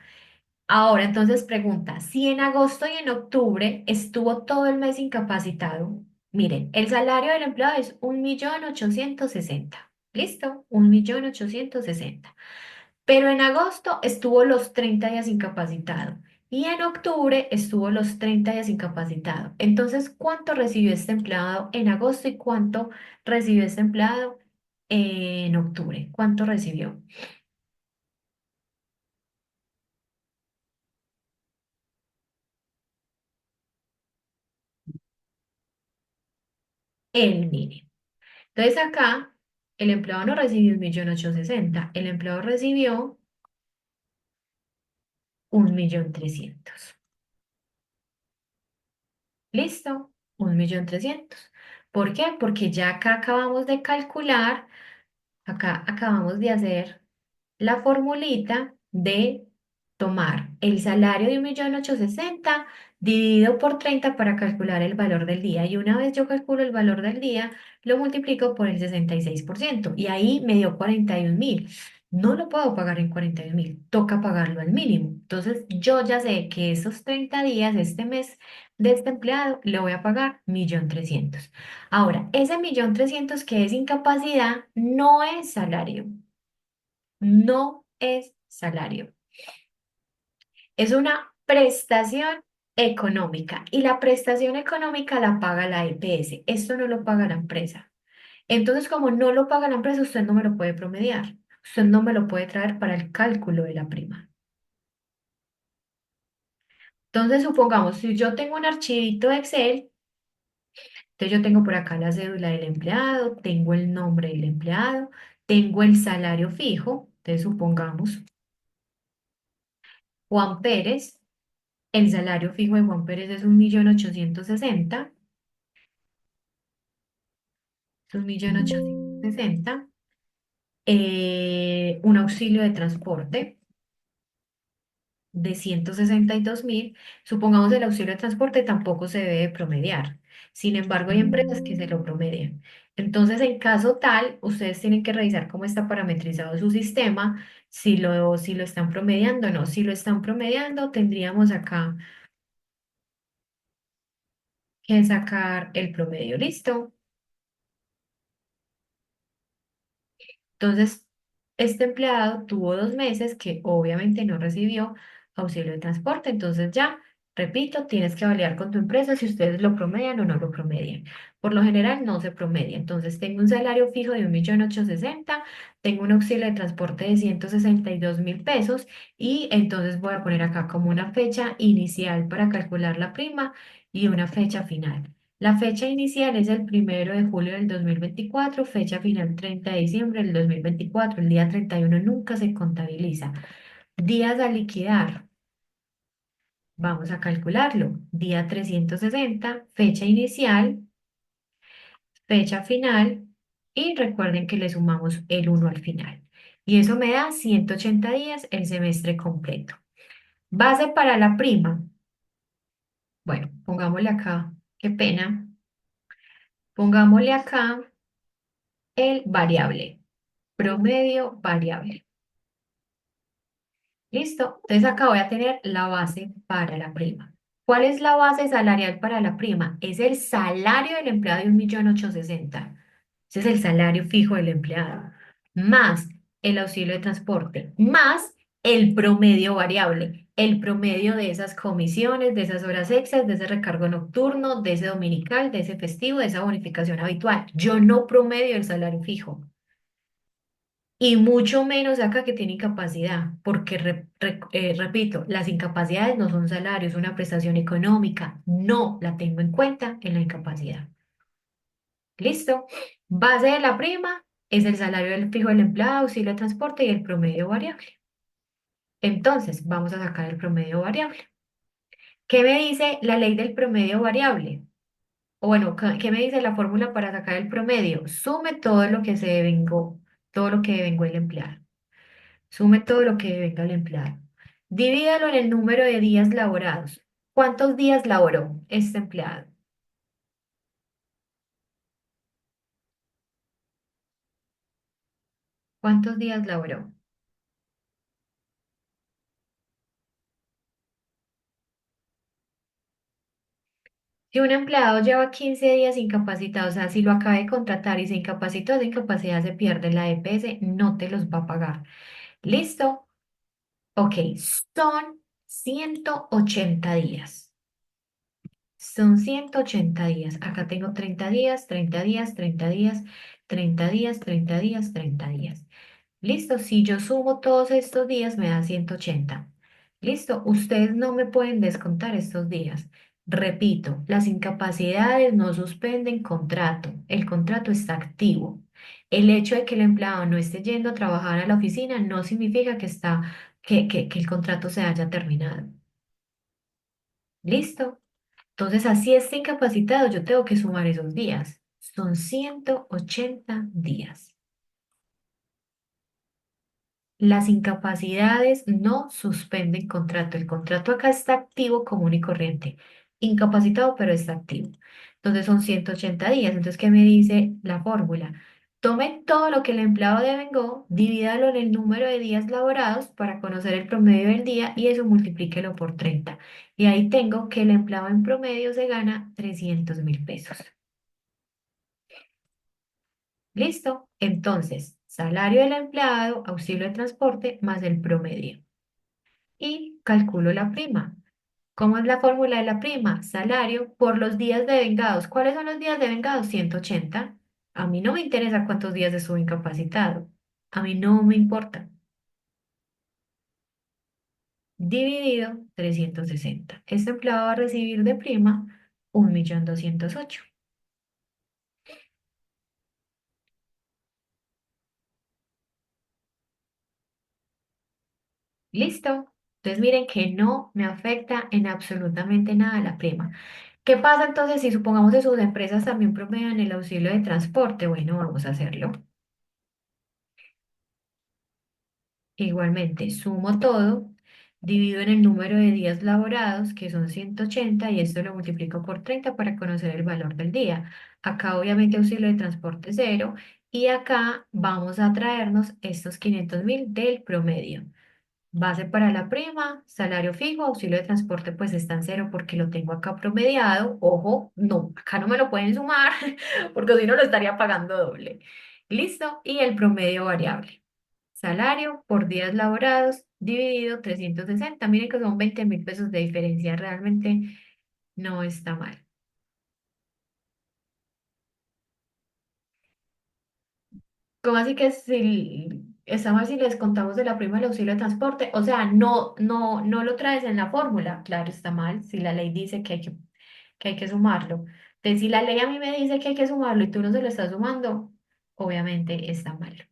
Ahora, entonces pregunta, si en agosto y en octubre estuvo todo el mes incapacitado, miren, el salario del empleado es 1.860.000. ¿Listo? 1.860.000. Pero en agosto estuvo los 30 días incapacitado y en octubre estuvo los 30 días incapacitado. Entonces, ¿cuánto recibió este empleado en agosto y cuánto recibió este empleado en octubre? ¿Cuánto recibió? El mínimo. Entonces, acá el empleado no recibió 1.860.000, el empleado recibió 1.300.000. ¿Listo? 1.300.000. ¿Por qué? Porque ya acá acabamos de calcular. Acá acabamos de hacer la formulita de tomar el salario de 1.860.000 dividido por 30 para calcular el valor del día. Y una vez yo calculo el valor del día, lo multiplico por el 66%. Y ahí me dio 41.000. No lo puedo pagar en 41.000, toca pagarlo al mínimo. Entonces yo ya sé que esos 30 días, este mes de este empleado, le voy a pagar 1.300.000. Ahora, ese 1.300.000 que es incapacidad no es salario, no es salario. Es una prestación económica y la prestación económica la paga la EPS. Esto no lo paga la empresa. Entonces, como no lo paga la empresa, usted no me lo puede promediar. Usted no me lo puede traer para el cálculo de la prima. Entonces, supongamos, si yo tengo un archivito de Excel, entonces yo tengo por acá la cédula del empleado, tengo el nombre del empleado, tengo el salario fijo. Entonces, supongamos, Juan Pérez, el salario fijo de Juan Pérez es 1.860.000, es 1.860.000. 360, un auxilio de transporte de 162.000. Supongamos el auxilio de transporte tampoco se debe promediar. Sin embargo, hay empresas que se lo promedian. Entonces, en caso tal, ustedes tienen que revisar cómo está parametrizado su sistema, si lo están promediando o no. Si lo están promediando, tendríamos acá que sacar el promedio. ¿Listo? Entonces, este empleado tuvo 2 meses que obviamente no recibió auxilio de transporte. Entonces ya, repito, tienes que validar con tu empresa si ustedes lo promedian o no lo promedian. Por lo general no se promedia. Entonces tengo un salario fijo de 1.860.000, tengo un auxilio de transporte de 162.000 pesos y entonces voy a poner acá como una fecha inicial para calcular la prima y una fecha final. La fecha inicial es el 1 de julio del 2024, fecha final 30 de diciembre del 2024. El día 31 nunca se contabiliza. Días a liquidar, vamos a calcularlo. Día 360, fecha inicial, fecha final y recuerden que le sumamos el 1 al final. Y eso me da 180 días el semestre completo. Base para la prima. Bueno, pongámosle acá, qué pena. Pongámosle acá el variable. Promedio variable. ¿Listo? Entonces acá voy a tener la base para la prima. ¿Cuál es la base salarial para la prima? Es el salario del empleado de 1.860.000. Ese es el salario fijo del empleado, más el auxilio de transporte, más el promedio variable, el promedio de esas comisiones, de esas horas extras, de ese recargo nocturno, de ese dominical, de ese festivo, de esa bonificación habitual. Yo no promedio el salario fijo. Y mucho menos acá que tiene incapacidad, porque repito, las incapacidades no son salarios, es una prestación económica, no la tengo en cuenta en la incapacidad. ¿Listo? Base de la prima es el salario del fijo del empleado, auxilio de transporte y el promedio variable. Entonces, vamos a sacar el promedio variable. ¿Qué me dice la ley del promedio variable? O bueno, ¿qué me dice la fórmula para sacar el promedio? Sume todo lo que se devengó, todo lo que devengó el empleado. Sume todo lo que venga el empleado. Divídalo en el número de días laborados. ¿Cuántos días laboró este empleado? ¿Cuántos días laboró? Si un empleado lleva 15 días incapacitado, o sea, si lo acaba de contratar y se incapacitó, esa incapacidad se pierde. La EPS no te los va a pagar. ¿Listo? Ok, son 180 días. Son 180 días. Acá tengo 30 días, 30 días, 30 días, 30 días, 30 días, 30 días. Listo, si yo sumo todos estos días me da 180. Listo, ustedes no me pueden descontar estos días. Repito, las incapacidades no suspenden contrato. El contrato está activo. El hecho de que el empleado no esté yendo a trabajar a la oficina no significa que el contrato se haya terminado. ¿Listo? Entonces, así esté incapacitado, yo tengo que sumar esos días. Son 180 días. Las incapacidades no suspenden contrato. El contrato acá está activo, común y corriente. Incapacitado, pero está activo. Entonces son 180 días. Entonces, ¿qué me dice la fórmula? Tome todo lo que el empleado devengó, divídalo en el número de días laborados para conocer el promedio del día y eso multiplíquelo por 30. Y ahí tengo que el empleado en promedio se gana 300.000 pesos. ¿Listo? Entonces, salario del empleado, auxilio de transporte más el promedio. Y calculo la prima. ¿Cómo es la fórmula de la prima? Salario por los días devengados. ¿Cuáles son los días devengados? 180. A mí no me interesa cuántos días estuve incapacitado. A mí no me importa. Dividido 360. Este empleado va a recibir de prima 1.208.000. ¿Listo? Entonces miren que no me afecta en absolutamente nada la prima. ¿Qué pasa entonces si supongamos que sus empresas también promedian el auxilio de transporte? Bueno, vamos a hacerlo. Igualmente, sumo todo, divido en el número de días laborados, que son 180 y esto lo multiplico por 30 para conocer el valor del día. Acá obviamente auxilio de transporte cero y acá vamos a traernos estos 500.000 del promedio. Base para la prima, salario fijo, auxilio de transporte pues está en cero porque lo tengo acá promediado. Ojo, no, acá no me lo pueden sumar porque si no lo estaría pagando doble. Listo, y el promedio variable. Salario por días laborados dividido 360. Miren que son 20.000 pesos de diferencia. Realmente no está mal. ¿Cómo así que si está mal si les contamos de la prima del auxilio de transporte? O sea, no lo traes en la fórmula. Claro, está mal si la ley dice que hay que sumarlo. Entonces, si la ley a mí me dice que hay que sumarlo y tú no se lo estás sumando, obviamente está mal.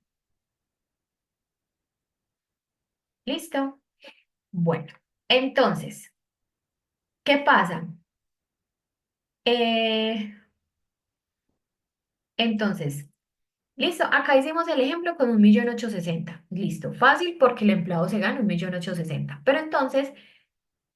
¿Listo? Bueno, entonces, ¿qué pasa? Eh, entonces, listo, acá hicimos el ejemplo con 1.860.000. Listo, fácil porque el empleado se gana 1.860.000. Pero entonces,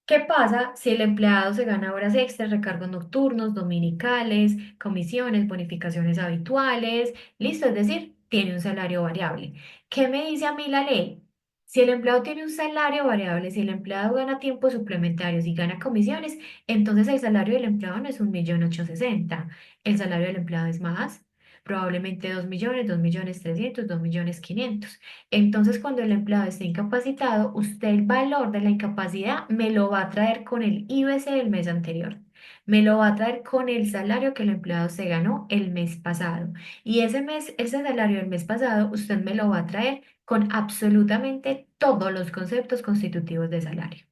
¿qué pasa si el empleado se gana horas extras, recargos nocturnos, dominicales, comisiones, bonificaciones habituales? Listo, es decir, tiene un salario variable. ¿Qué me dice a mí la ley? Si el empleado tiene un salario variable, si el empleado gana tiempos suplementarios y gana comisiones, entonces el salario del empleado no es 1.860.000. El salario del empleado es más, probablemente 2.000.000, 2.300.000, 2.500.000. Entonces, cuando el empleado esté incapacitado, usted el valor de la incapacidad me lo va a traer con el IBC del mes anterior. Me lo va a traer con el salario que el empleado se ganó el mes pasado. Y ese mes, ese salario del mes pasado, usted me lo va a traer con absolutamente todos los conceptos constitutivos de salario.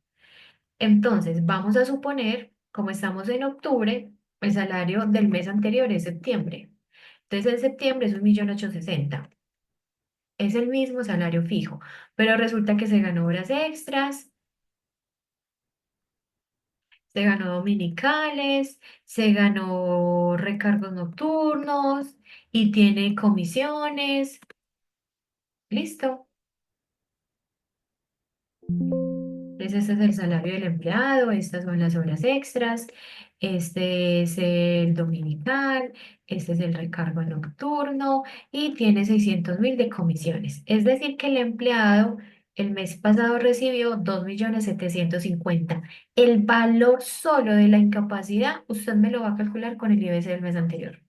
Entonces, vamos a suponer, como estamos en octubre, el salario del mes anterior es septiembre. Entonces, en septiembre es 1.860.000. Es el mismo salario fijo, pero resulta que se ganó horas extras, se ganó dominicales, se ganó recargos nocturnos y tiene comisiones. Listo. Entonces, este es el salario del empleado, estas son las horas extras, este es el dominical, este es el recargo nocturno y tiene 600.000 de comisiones. Es decir, que el empleado el mes pasado recibió 2.750.000. El valor solo de la incapacidad, usted me lo va a calcular con el IBC del mes anterior.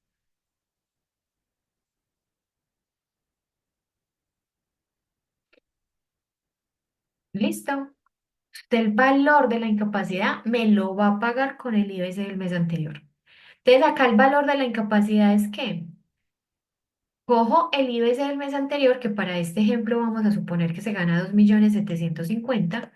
¿Listo? Usted el valor de la incapacidad me lo va a pagar con el IBC del mes anterior. Entonces, acá el valor de la incapacidad es que cojo el IBC del mes anterior, que para este ejemplo vamos a suponer que se gana 2.750.000,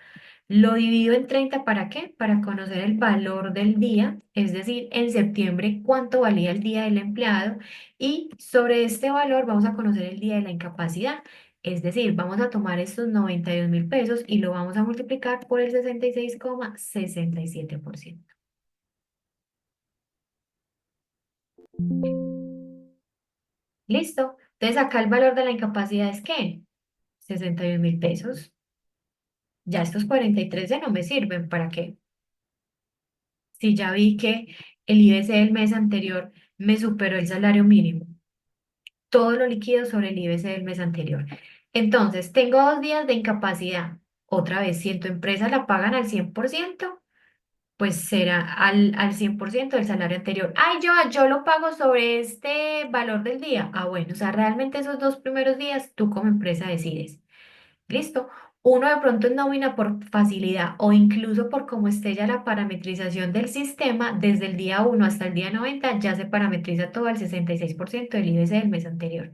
lo divido en 30. ¿Para qué? Para conocer el valor del día, es decir, en septiembre cuánto valía el día del empleado y sobre este valor vamos a conocer el día de la incapacidad. Es decir, vamos a tomar estos 92.000 pesos y lo vamos a multiplicar por el 66,67%. ¿Listo? Entonces acá el valor de la incapacidad es ¿qué? 61.000 pesos. Ya estos 43 ya no me sirven. ¿Para qué? Si ya vi que el IBC del mes anterior me superó el salario mínimo. Todo lo líquido sobre el IBC del mes anterior. Entonces, tengo 2 días de incapacidad. Otra vez, si en tu empresa la pagan al 100%, pues será al 100% del salario anterior. Ay, yo lo pago sobre este valor del día. Ah, bueno, o sea, realmente esos 2 primeros días tú como empresa decides. ¿Listo? Uno de pronto en nómina por facilidad o incluso por cómo esté ya la parametrización del sistema, desde el día 1 hasta el día 90 ya se parametriza todo al 66% del IBC del mes anterior.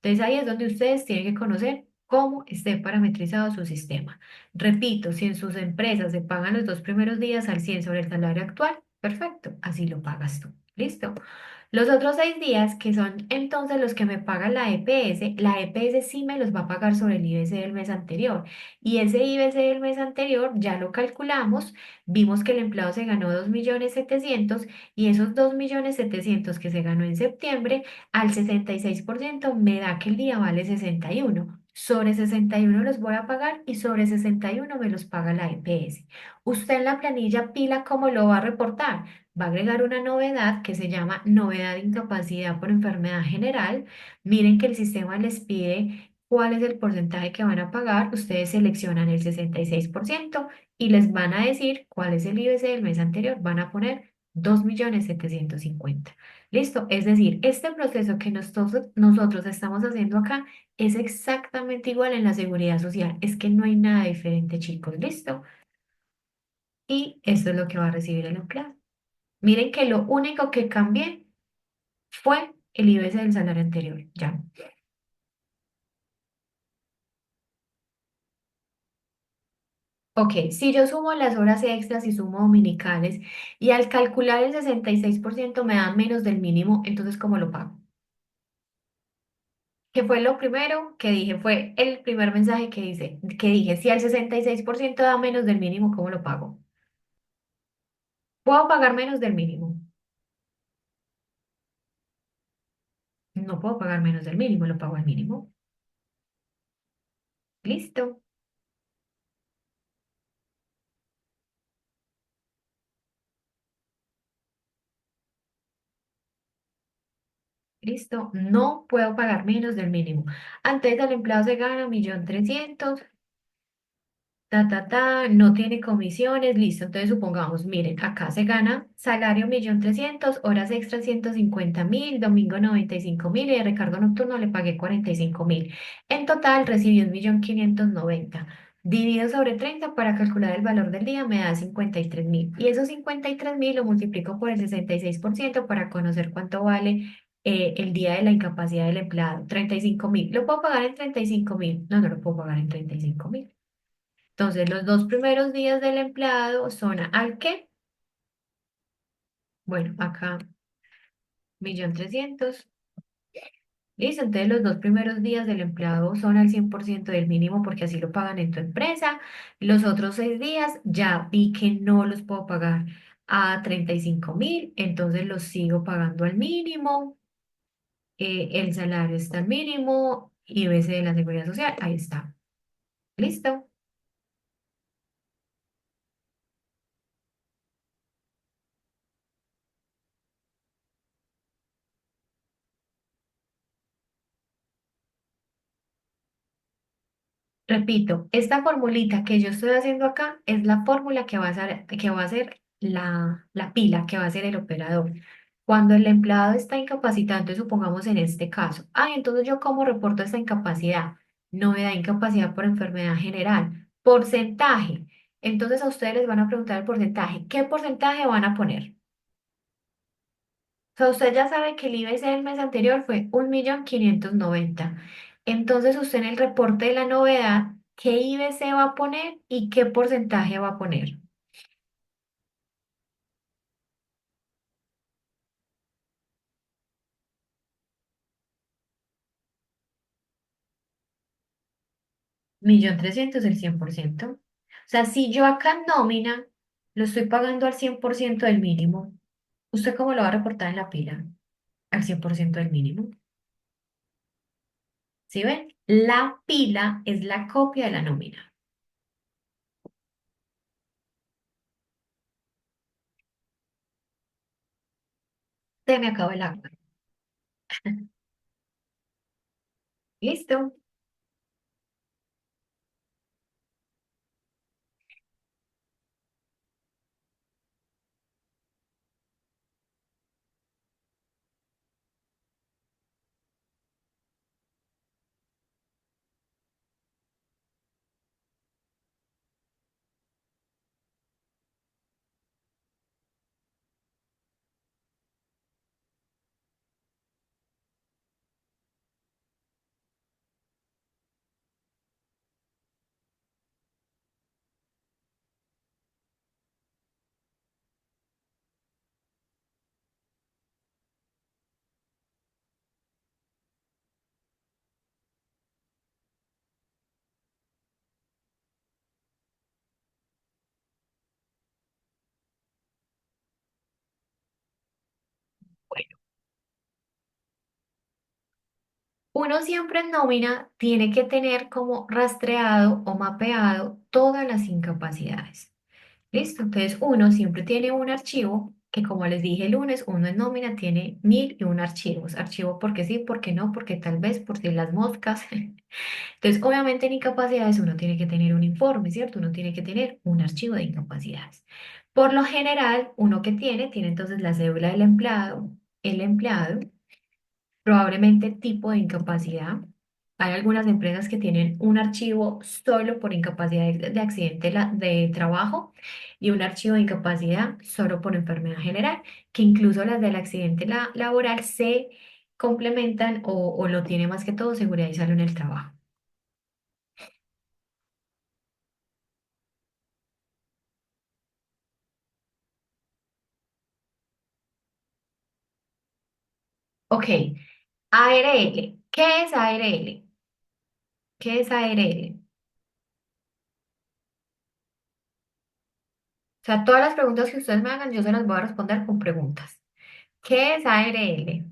Entonces ahí es donde ustedes tienen que conocer cómo esté parametrizado su sistema. Repito, si en sus empresas se pagan los 2 primeros días al 100 sobre el salario actual, perfecto, así lo pagas tú. ¿Listo? Los otros 6 días, que son entonces los que me paga la EPS sí me los va a pagar sobre el IBC del mes anterior. Y ese IBC del mes anterior ya lo calculamos, vimos que el empleado se ganó 2.700.000 y esos 2.700.000 que se ganó en septiembre, al 66% me da que el día vale 61. Sobre 61 los voy a pagar y sobre 61 me los paga la EPS. Usted en la planilla pila, ¿cómo lo va a reportar? Va a agregar una novedad que se llama novedad de incapacidad por enfermedad general. Miren que el sistema les pide cuál es el porcentaje que van a pagar. Ustedes seleccionan el 66% y les van a decir cuál es el IBC del mes anterior. Van a poner 2.750.000. Listo. Es decir, este proceso que nosotros estamos haciendo acá es exactamente igual en la seguridad social. Es que no hay nada diferente, chicos. ¿Listo? Y esto es lo que va a recibir el empleado. Miren que lo único que cambié fue el IBS del salario anterior. Ya. Ok, si yo sumo las horas extras y sumo dominicales y al calcular el 66% me da menos del mínimo, entonces ¿cómo lo pago? Que fue lo primero que dije, fue el primer mensaje que dije, si al 66% da menos del mínimo, ¿cómo lo pago? ¿Puedo pagar menos del mínimo? No puedo pagar menos del mínimo, lo pago al mínimo. Listo, listo. No puedo pagar menos del mínimo. Antes el empleado se gana 1.300.000. No tiene comisiones, listo. Entonces supongamos, miren, acá se gana salario 1.300.000, horas extras 150.000, domingo 95.000 y de recargo nocturno le pagué 45.000. En total recibí 1.590.000. Dividido sobre 30 para calcular el valor del día me da 53.000. Y esos 53.000 lo multiplico por el 66% para conocer cuánto vale el día de la incapacidad del empleado. 35.000. ¿Lo puedo pagar en 35.000? No, no lo puedo pagar en 35.000. Entonces, los dos primeros días del empleado son al qué. Bueno, acá 1.300.000. Listo, entonces los dos primeros días del empleado son al 100% del mínimo porque así lo pagan en tu empresa. Los otros 6 días ya vi que no los puedo pagar a 35.000, entonces los sigo pagando al mínimo. El salario está al mínimo, IBC de la Seguridad Social, ahí está. Listo. Repito, esta formulita que yo estoy haciendo acá es la fórmula que va a ser la pila, que va a ser el operador. Cuando el empleado está incapacitado, entonces supongamos en este caso, entonces yo cómo reporto esta incapacidad, novedad, incapacidad por enfermedad general, porcentaje. Entonces a ustedes les van a preguntar el porcentaje. ¿Qué porcentaje van a poner? Sea, usted ya sabe que el IBC del mes anterior fue 1.590.000. Entonces, usted en el reporte de la novedad, ¿qué IBC va a poner y qué porcentaje va a poner? 1.300.000 el 100%. O sea, si yo acá en nómina lo estoy pagando al 100% del mínimo, ¿usted cómo lo va a reportar en la pila? Al 100% del mínimo. ¿Sí ven? La pila es la copia de la nómina. Se me acabó el agua. ¿Listo? uno siempre en nómina tiene que tener como rastreado o mapeado todas las incapacidades. ¿Listo? Entonces uno siempre tiene un archivo que, como les dije el lunes, uno en nómina tiene 1001 archivos. Archivo porque sí, porque no, porque tal vez, por si las moscas. Entonces, obviamente en incapacidades uno tiene que tener un informe, ¿cierto? Uno tiene que tener un archivo de incapacidades. Por lo general, uno que tiene entonces la cédula del empleado, el empleado, probablemente tipo de incapacidad. Hay algunas empresas que tienen un archivo solo por incapacidad de accidente de trabajo y un archivo de incapacidad solo por enfermedad general, que incluso las del accidente laboral se complementan o lo tiene más que todo seguridad y salud en el trabajo. Ok, ARL. ¿Qué es ARL? ¿Qué es ARL? O sea, todas las preguntas que ustedes me hagan, yo se las voy a responder con preguntas. ¿Qué es ARL?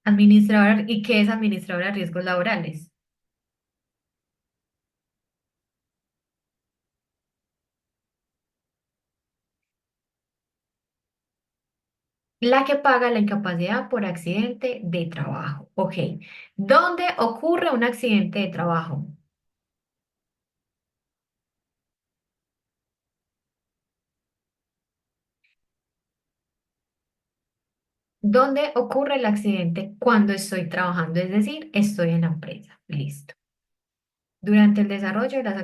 Administradora, ¿y qué es administradora de riesgos laborales? La que paga la incapacidad por accidente de trabajo. Ok. ¿Dónde ocurre un accidente de trabajo? ¿Dónde ocurre el accidente cuando estoy trabajando? Es decir, estoy en la empresa. Listo. Durante el desarrollo de las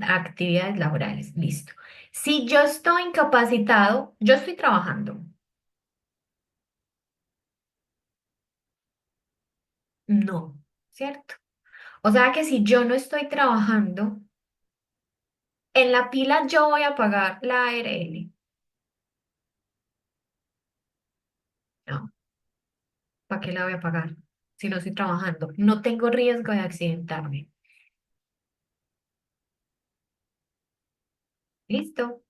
actividades laborales. Listo. Si yo estoy incapacitado, yo estoy trabajando. No, ¿cierto? O sea que si yo no estoy trabajando, en la pila yo voy a pagar la ARL. No, ¿para qué la voy a pagar si no estoy trabajando? No tengo riesgo de accidentarme. ¿Listo?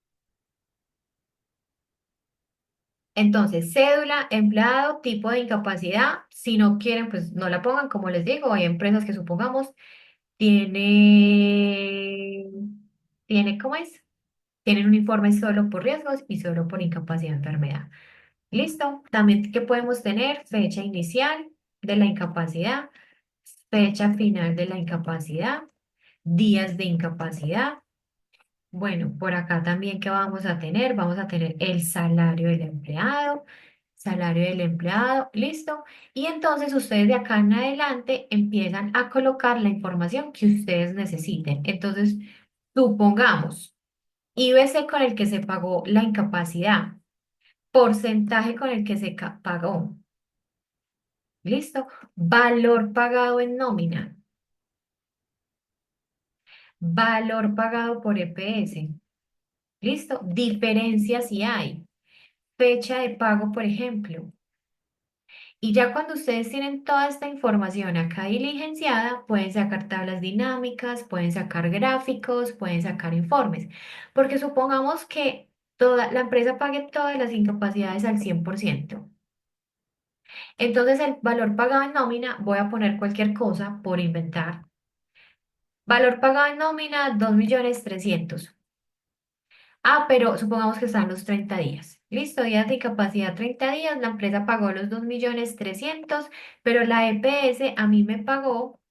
Entonces, cédula, empleado, tipo de incapacidad. Si no quieren, pues no la pongan, como les digo. Hay empresas que supongamos tiene, ¿cómo es? Tienen un informe solo por riesgos y solo por incapacidad de enfermedad. ¿Listo? También que podemos tener fecha inicial de la incapacidad, fecha final de la incapacidad, días de incapacidad. Bueno, por acá también que vamos a tener el salario del empleado, listo. Y entonces ustedes de acá en adelante empiezan a colocar la información que ustedes necesiten. Entonces, supongamos, IBC con el que se pagó la incapacidad, porcentaje con el que se pagó, listo. Valor pagado en nómina, valor pagado por EPS, listo. Diferencias si hay. Fecha de pago, por ejemplo. Y ya cuando ustedes tienen toda esta información acá diligenciada, pueden sacar tablas dinámicas, pueden sacar gráficos, pueden sacar informes. Porque supongamos que toda la empresa pague todas las incapacidades al 100%. Entonces el valor pagado en nómina, voy a poner cualquier cosa por inventar. Valor pagado en nómina, 2.300.000. Ah, pero supongamos que están los 30 días. Listo, días de incapacidad 30 días. La empresa pagó los 2.300.000, pero la EPS a mí me pagó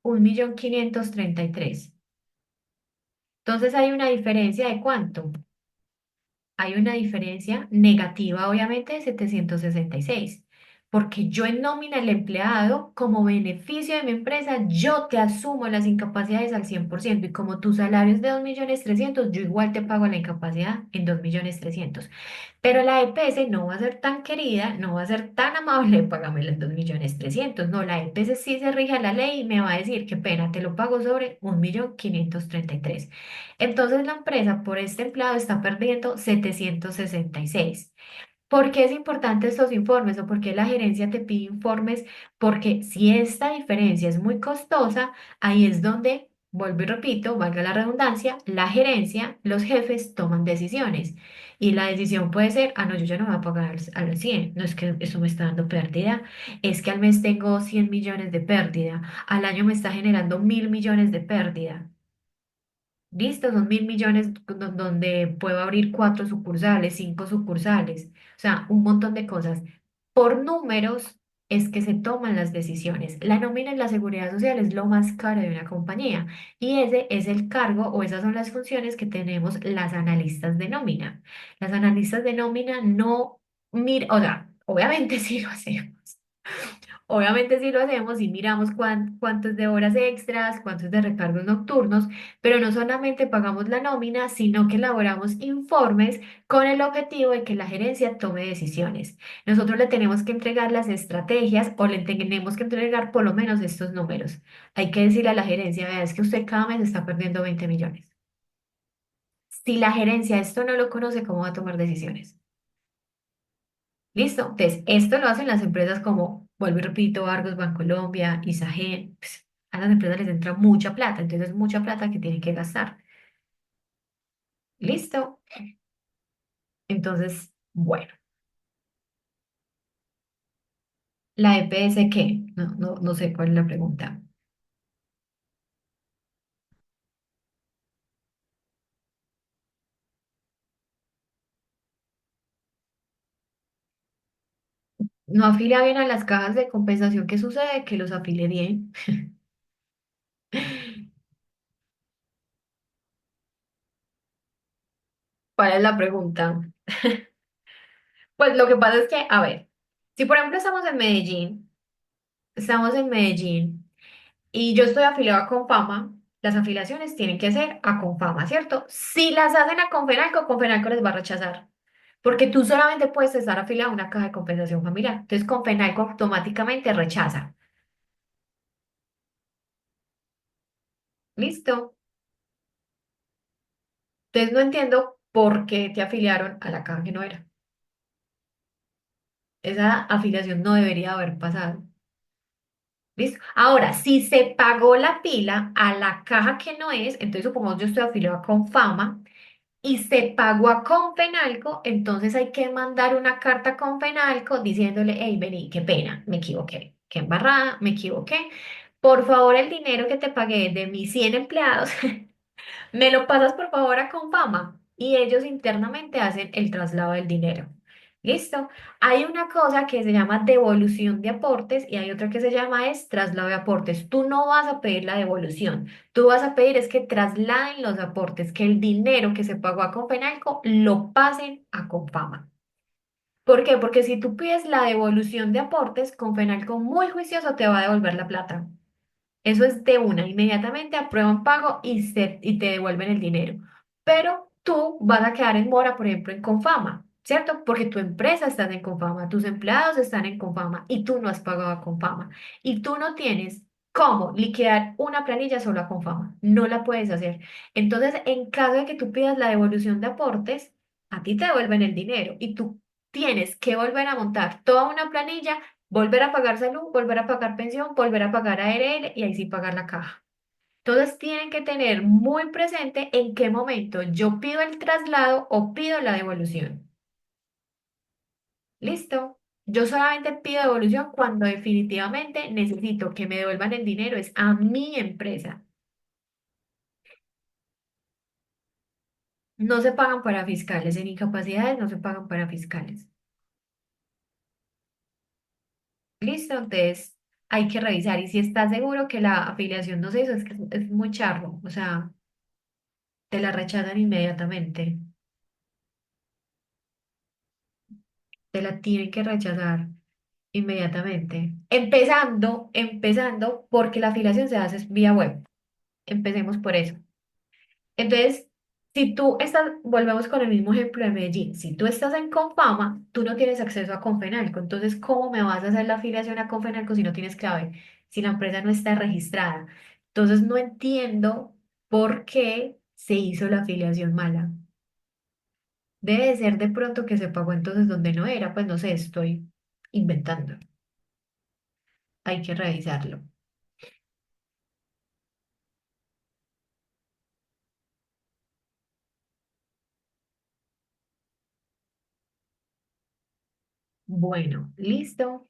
1.533.000. Entonces hay una diferencia de ¿cuánto? Hay una diferencia negativa, obviamente, de 766, porque yo en nómina el empleado, como beneficio de mi empresa, yo te asumo las incapacidades al 100% y como tu salario es de 2.300.000, yo igual te pago la incapacidad en 2.300.000. Pero la EPS no va a ser tan querida, no va a ser tan amable, págamela en 2.300.000. No, la EPS sí se rige a la ley y me va a decir, qué pena, te lo pago sobre 1.533.000. Entonces la empresa por este empleado está perdiendo 766. ¿Por qué es importante estos informes o por qué la gerencia te pide informes? Porque si esta diferencia es muy costosa, ahí es donde, vuelvo y repito, valga la redundancia, la gerencia, los jefes toman decisiones. Y la decisión puede ser, ah, no, yo ya no voy a pagar al 100, no es que eso me está dando pérdida, es que al mes tengo 100 millones de pérdida, al año me está generando 1.000 millones de pérdida. Listo, son 1.000 millones donde puedo abrir 4 sucursales, 5 sucursales, o sea, un montón de cosas. Por números es que se toman las decisiones. La nómina en la seguridad social es lo más caro de una compañía y ese es el cargo o esas son las funciones que tenemos las analistas de nómina. Las analistas de nómina no miran, o sea, obviamente sí lo hacemos. Obviamente sí lo hacemos y miramos cuántos de horas extras, cuántos de recargos nocturnos, pero no solamente pagamos la nómina, sino que elaboramos informes con el objetivo de que la gerencia tome decisiones. Nosotros le tenemos que entregar las estrategias o le tenemos que entregar por lo menos estos números. Hay que decirle a la gerencia, vea, es que usted cada mes está perdiendo 20 millones. Si la gerencia esto no lo conoce, ¿cómo va a tomar decisiones? ¿Listo? Entonces, esto lo hacen las empresas como, vuelvo y repito, Argos, Bancolombia, Isagen. Pues, a las empresas les entra mucha plata, entonces es mucha plata que tienen que gastar. ¿Listo? Entonces, bueno, ¿la EPS qué? No sé cuál es la pregunta. No afilia bien a las cajas de compensación. ¿Qué sucede? Que los afile bien. ¿Cuál es la pregunta? Pues lo que pasa es que, a ver, si por ejemplo estamos en Medellín. Y yo estoy afiliada a Confama, las afiliaciones tienen que ser a Confama, ¿cierto? Si las hacen a Confenalco les va a rechazar, porque tú solamente puedes estar afiliado a una caja de compensación familiar. Entonces, Confenalco automáticamente rechaza. ¿Listo? Entonces, no entiendo por qué te afiliaron a la caja que no era. Esa afiliación no debería haber pasado. ¿Listo? Ahora, si se pagó la pila a la caja que no es, entonces supongamos yo estoy afiliado a Confama y se pagó a Confenalco, entonces hay que mandar una carta a Confenalco diciéndole, hey, vení, qué pena, me equivoqué, qué embarrada, me equivoqué. Por favor, el dinero que te pagué de mis 100 empleados, me lo pasas por favor a Confama. Y ellos internamente hacen el traslado del dinero. ¿Listo? Hay una cosa que se llama devolución de aportes y hay otra que se llama es traslado de aportes. Tú no vas a pedir la devolución, tú vas a pedir es que trasladen los aportes, que el dinero que se pagó a Confenalco lo pasen a Confama. ¿Por qué? Porque si tú pides la devolución de aportes, Confenalco muy juicioso te va a devolver la plata. Eso es de una, inmediatamente aprueban pago y te devuelven el dinero. Pero tú vas a quedar en mora, por ejemplo, en Confama, ¿cierto? Porque tu empresa está en Confama, tus empleados están en Confama y tú no has pagado a Confama. Y tú no tienes cómo liquidar una planilla solo a Confama. No la puedes hacer. Entonces, en caso de que tú pidas la devolución de aportes, a ti te devuelven el dinero y tú tienes que volver a montar toda una planilla, volver a pagar salud, volver a pagar pensión, volver a pagar ARL y ahí sí pagar la caja. Entonces tienen que tener muy presente en qué momento yo pido el traslado o pido la devolución. ¿Listo? Yo solamente pido devolución cuando definitivamente necesito que me devuelvan el dinero, es a mi empresa. No se pagan para fiscales, en incapacidades no se pagan para fiscales. ¿Listo? Entonces hay que revisar y si estás seguro que la afiliación no se hizo, es que es muy charro, o sea, te la rechazan inmediatamente, te la tienen que rechazar inmediatamente. Empezando porque la afiliación se hace vía web. Empecemos por eso. Entonces, si tú estás, volvemos con el mismo ejemplo de Medellín, si tú estás en Confama, tú no tienes acceso a Confenalco. Entonces, ¿cómo me vas a hacer la afiliación a Confenalco si no tienes clave? Si la empresa no está registrada. Entonces, no entiendo por qué se hizo la afiliación mala. Debe de ser de pronto que se pagó entonces donde no era, pues no sé, estoy inventando. Hay que revisarlo. Bueno, listo.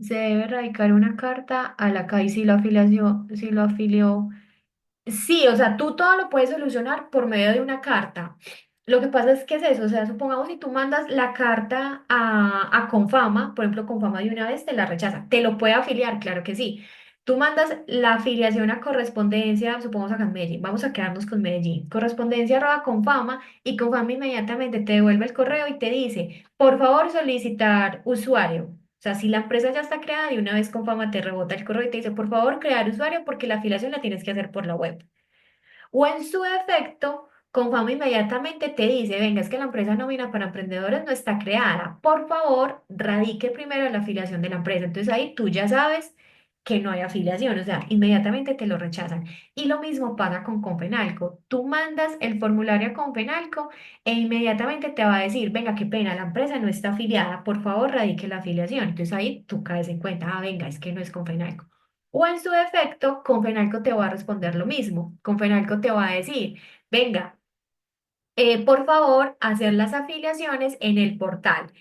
Se debe radicar una carta a la CAI si lo afilió. Sí, o sea, tú todo lo puedes solucionar por medio de una carta. Lo que pasa es que es eso, o sea, supongamos si tú mandas la carta a Confama, por ejemplo, Confama de una vez te la rechaza. ¿Te lo puede afiliar? Claro que sí. Tú mandas la afiliación a correspondencia, supongamos acá en Medellín, vamos a quedarnos con Medellín, correspondencia arroba Confama y Confama inmediatamente te devuelve el correo y te dice, por favor, solicitar usuario. O sea, si la empresa ya está creada, de una vez Confama te rebota el correo y te dice, por favor, crear usuario porque la afiliación la tienes que hacer por la web. O en su defecto, Confama inmediatamente te dice, venga, es que la empresa nómina para emprendedores no está creada. Por favor, radique primero la afiliación de la empresa. Entonces ahí tú ya sabes que no hay afiliación, o sea, inmediatamente te lo rechazan. Y lo mismo pasa con Confenalco. Tú mandas el formulario a Confenalco e inmediatamente te va a decir, venga, qué pena, la empresa no está afiliada, por favor, radique la afiliación. Entonces ahí tú caes en cuenta, ah, venga, es que no es Confenalco. O en su defecto, Confenalco te va a responder lo mismo. Confenalco te va a decir, venga, por favor, hacer las afiliaciones en el portal.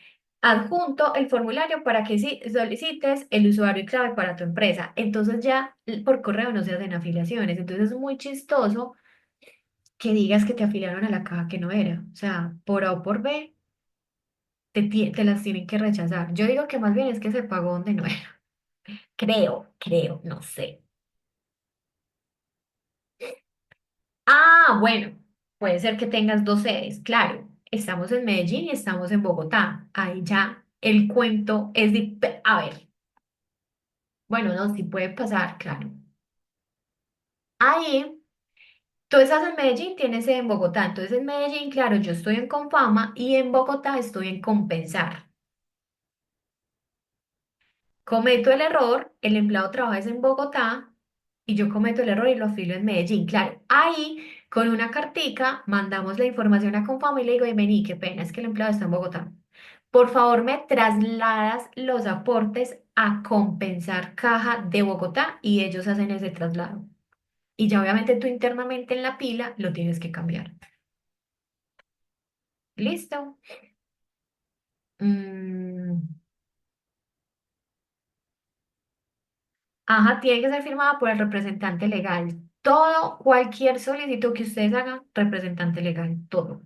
Adjunto el formulario para que solicites el usuario y clave para tu empresa. Entonces ya por correo no se hacen afiliaciones. Entonces es muy chistoso que digas que te afiliaron a la caja que no era. O sea, por A o por B, te las tienen que rechazar. Yo digo que más bien es que se pagó donde no era. Creo, no sé. Ah, bueno, puede ser que tengas dos sedes, claro. Estamos en Medellín y estamos en Bogotá. Ahí ya el cuento es de... A ver, bueno, no, sí puede pasar, claro. Ahí, tú estás en Medellín, tienes sede en Bogotá. Entonces en Medellín, claro, yo estoy en Confama y en Bogotá estoy en Compensar. Cometo el error, el empleado trabaja es en Bogotá y yo cometo el error y lo afilio en Medellín. Claro, ahí con una cartica mandamos la información a Confama y le digo, "Ay, vení, qué pena, es que el empleado está en Bogotá. Por favor, me trasladas los aportes a Compensar Caja de Bogotá y ellos hacen ese traslado. Y ya obviamente tú internamente en la pila lo tienes que cambiar. ¿Listo? Mm, ajá, tiene que ser firmada por el representante legal. Todo, cualquier solicitud que ustedes hagan, representante legal, todo.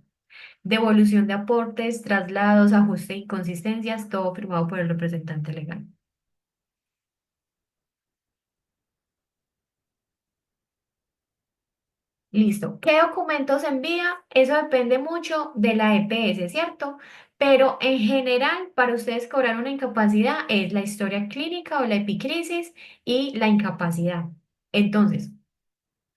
Devolución de aportes, traslados, ajuste e inconsistencias, todo firmado por el representante legal. Listo. ¿Qué documentos envía? Eso depende mucho de la EPS, ¿cierto? Pero en general, para ustedes cobrar una incapacidad es la historia clínica o la epicrisis y la incapacidad. Entonces,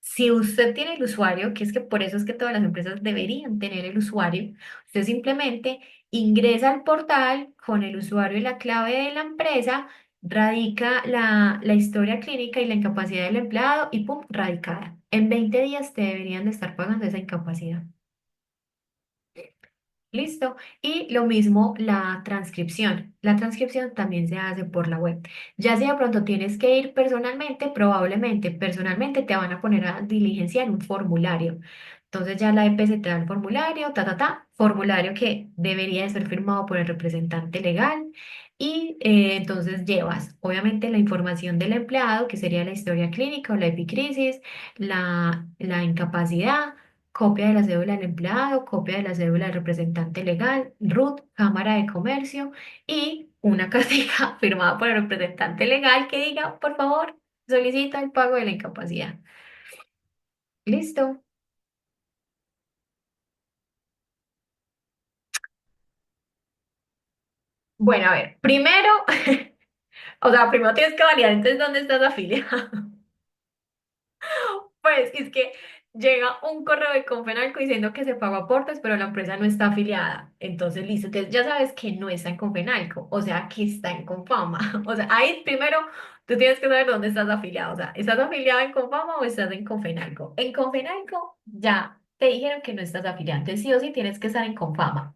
si usted tiene el usuario, que es que por eso es que todas las empresas deberían tener el usuario, usted simplemente ingresa al portal con el usuario y la clave de la empresa, radica la historia clínica y la incapacidad del empleado y ¡pum! Radicada. En 20 días te deberían de estar pagando esa incapacidad. Listo. Y lo mismo la transcripción. La transcripción también se hace por la web. Ya si de pronto tienes que ir personalmente, probablemente personalmente te van a poner a diligenciar un formulario. Entonces ya la EPS te da el formulario, formulario que debería de ser firmado por el representante legal. Y entonces llevas, obviamente, la información del empleado, que sería la historia clínica o la epicrisis, la incapacidad, copia de la cédula del empleado, copia de la cédula del representante legal, RUT, Cámara de Comercio y una cartica firmada por el representante legal que diga, por favor, solicita el pago de la incapacidad. Listo. Bueno, a ver, primero, o sea, primero tienes que validar entonces dónde estás afiliado. Pues es que llega un correo de Confenalco diciendo que se pagó aportes, pero la empresa no está afiliada. Entonces, listo. Entonces, ya sabes que no está en Confenalco, o sea, que está en Confama. O sea, ahí primero tú tienes que saber dónde estás afiliado. O sea, ¿estás afiliado en Confama o estás en Confenalco? En Confenalco, ya. te dijeron que no estás afiliado, entonces sí o sí tienes que estar en Confama.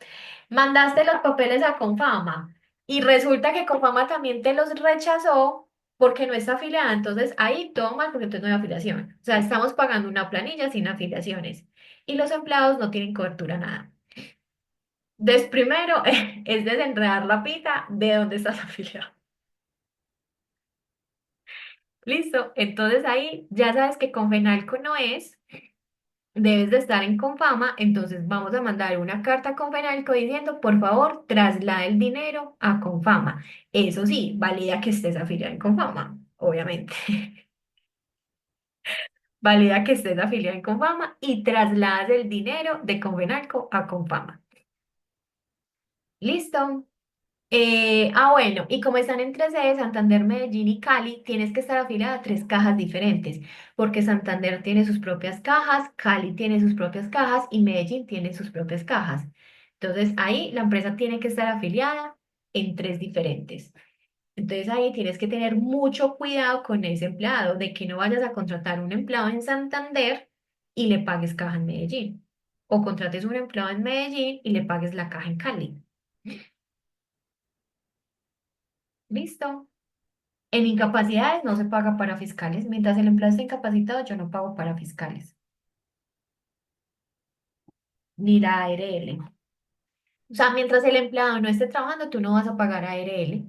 Mandaste los papeles a Confama y resulta que Confama también te los rechazó porque no está afiliada, entonces ahí todo mal porque entonces no hay afiliación. O sea, estamos pagando una planilla sin afiliaciones y los empleados no tienen cobertura nada. Entonces, primero es desenredar la pita de dónde estás afiliado. Listo, entonces ahí ya sabes que con Fenalco no es. Debes de estar en Confama, entonces vamos a mandar una carta a Confenalco diciendo, por favor, traslada el dinero a Confama. Eso sí, valida que estés afiliado en Confama, obviamente. Valida que estés afiliado en Confama y trasladas el dinero de Confenalco a Confama. ¿Listo? Bueno, y como están entre sedes, Santander, Medellín y Cali, tienes que estar afiliada a tres cajas diferentes, porque Santander tiene sus propias cajas, Cali tiene sus propias cajas y Medellín tiene sus propias cajas. Entonces ahí la empresa tiene que estar afiliada en tres diferentes. Entonces ahí tienes que tener mucho cuidado con ese empleado, de que no vayas a contratar un empleado en Santander y le pagues caja en Medellín, o contrates un empleado en Medellín y le pagues la caja en Cali. ¿Listo? En incapacidades no se paga para fiscales. Mientras el empleado esté incapacitado, yo no pago para fiscales, ni la ARL. O sea, mientras el empleado no esté trabajando, tú no vas a pagar ARL.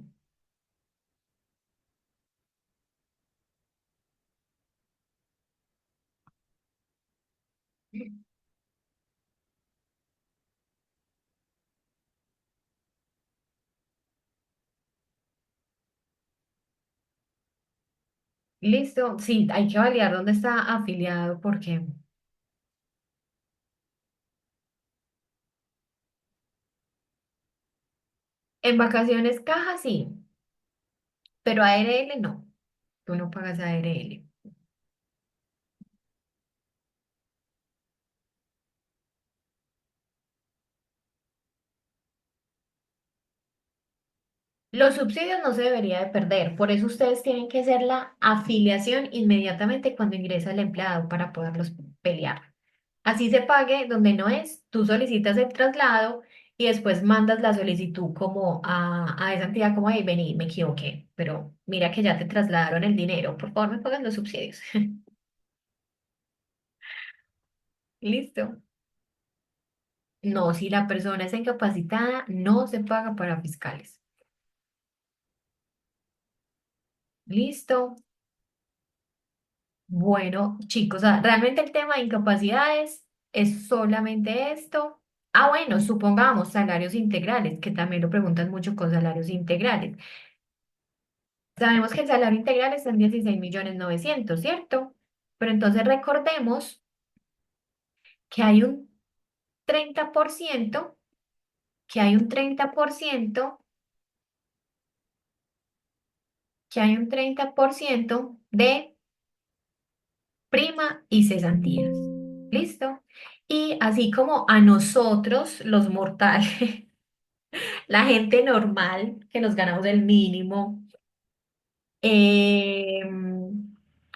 ¿Listo? Sí, hay que validar dónde está afiliado porque en vacaciones caja sí, pero ARL no. Tú no pagas ARL. Los subsidios no se debería de perder, por eso ustedes tienen que hacer la afiliación inmediatamente cuando ingresa el empleado para poderlos pelear. Así se pague donde no es, tú solicitas el traslado y después mandas la solicitud como a esa entidad como, hey, vení, me equivoqué, pero mira que ya te trasladaron el dinero, por favor me pagan los subsidios. Listo. No, si la persona es incapacitada, no se paga para fiscales. Listo. Bueno, chicos, realmente el tema de incapacidades es solamente esto. Bueno, supongamos salarios integrales, que también lo preguntan mucho con salarios integrales. Sabemos que el salario integral está en 16.900.000, ¿cierto? Pero entonces recordemos que hay un 30%, que hay un 30%, que hay un 30% de prima y cesantías. ¿Listo? Y así como a nosotros, los mortales, la gente normal, que nos ganamos el mínimo, Eh,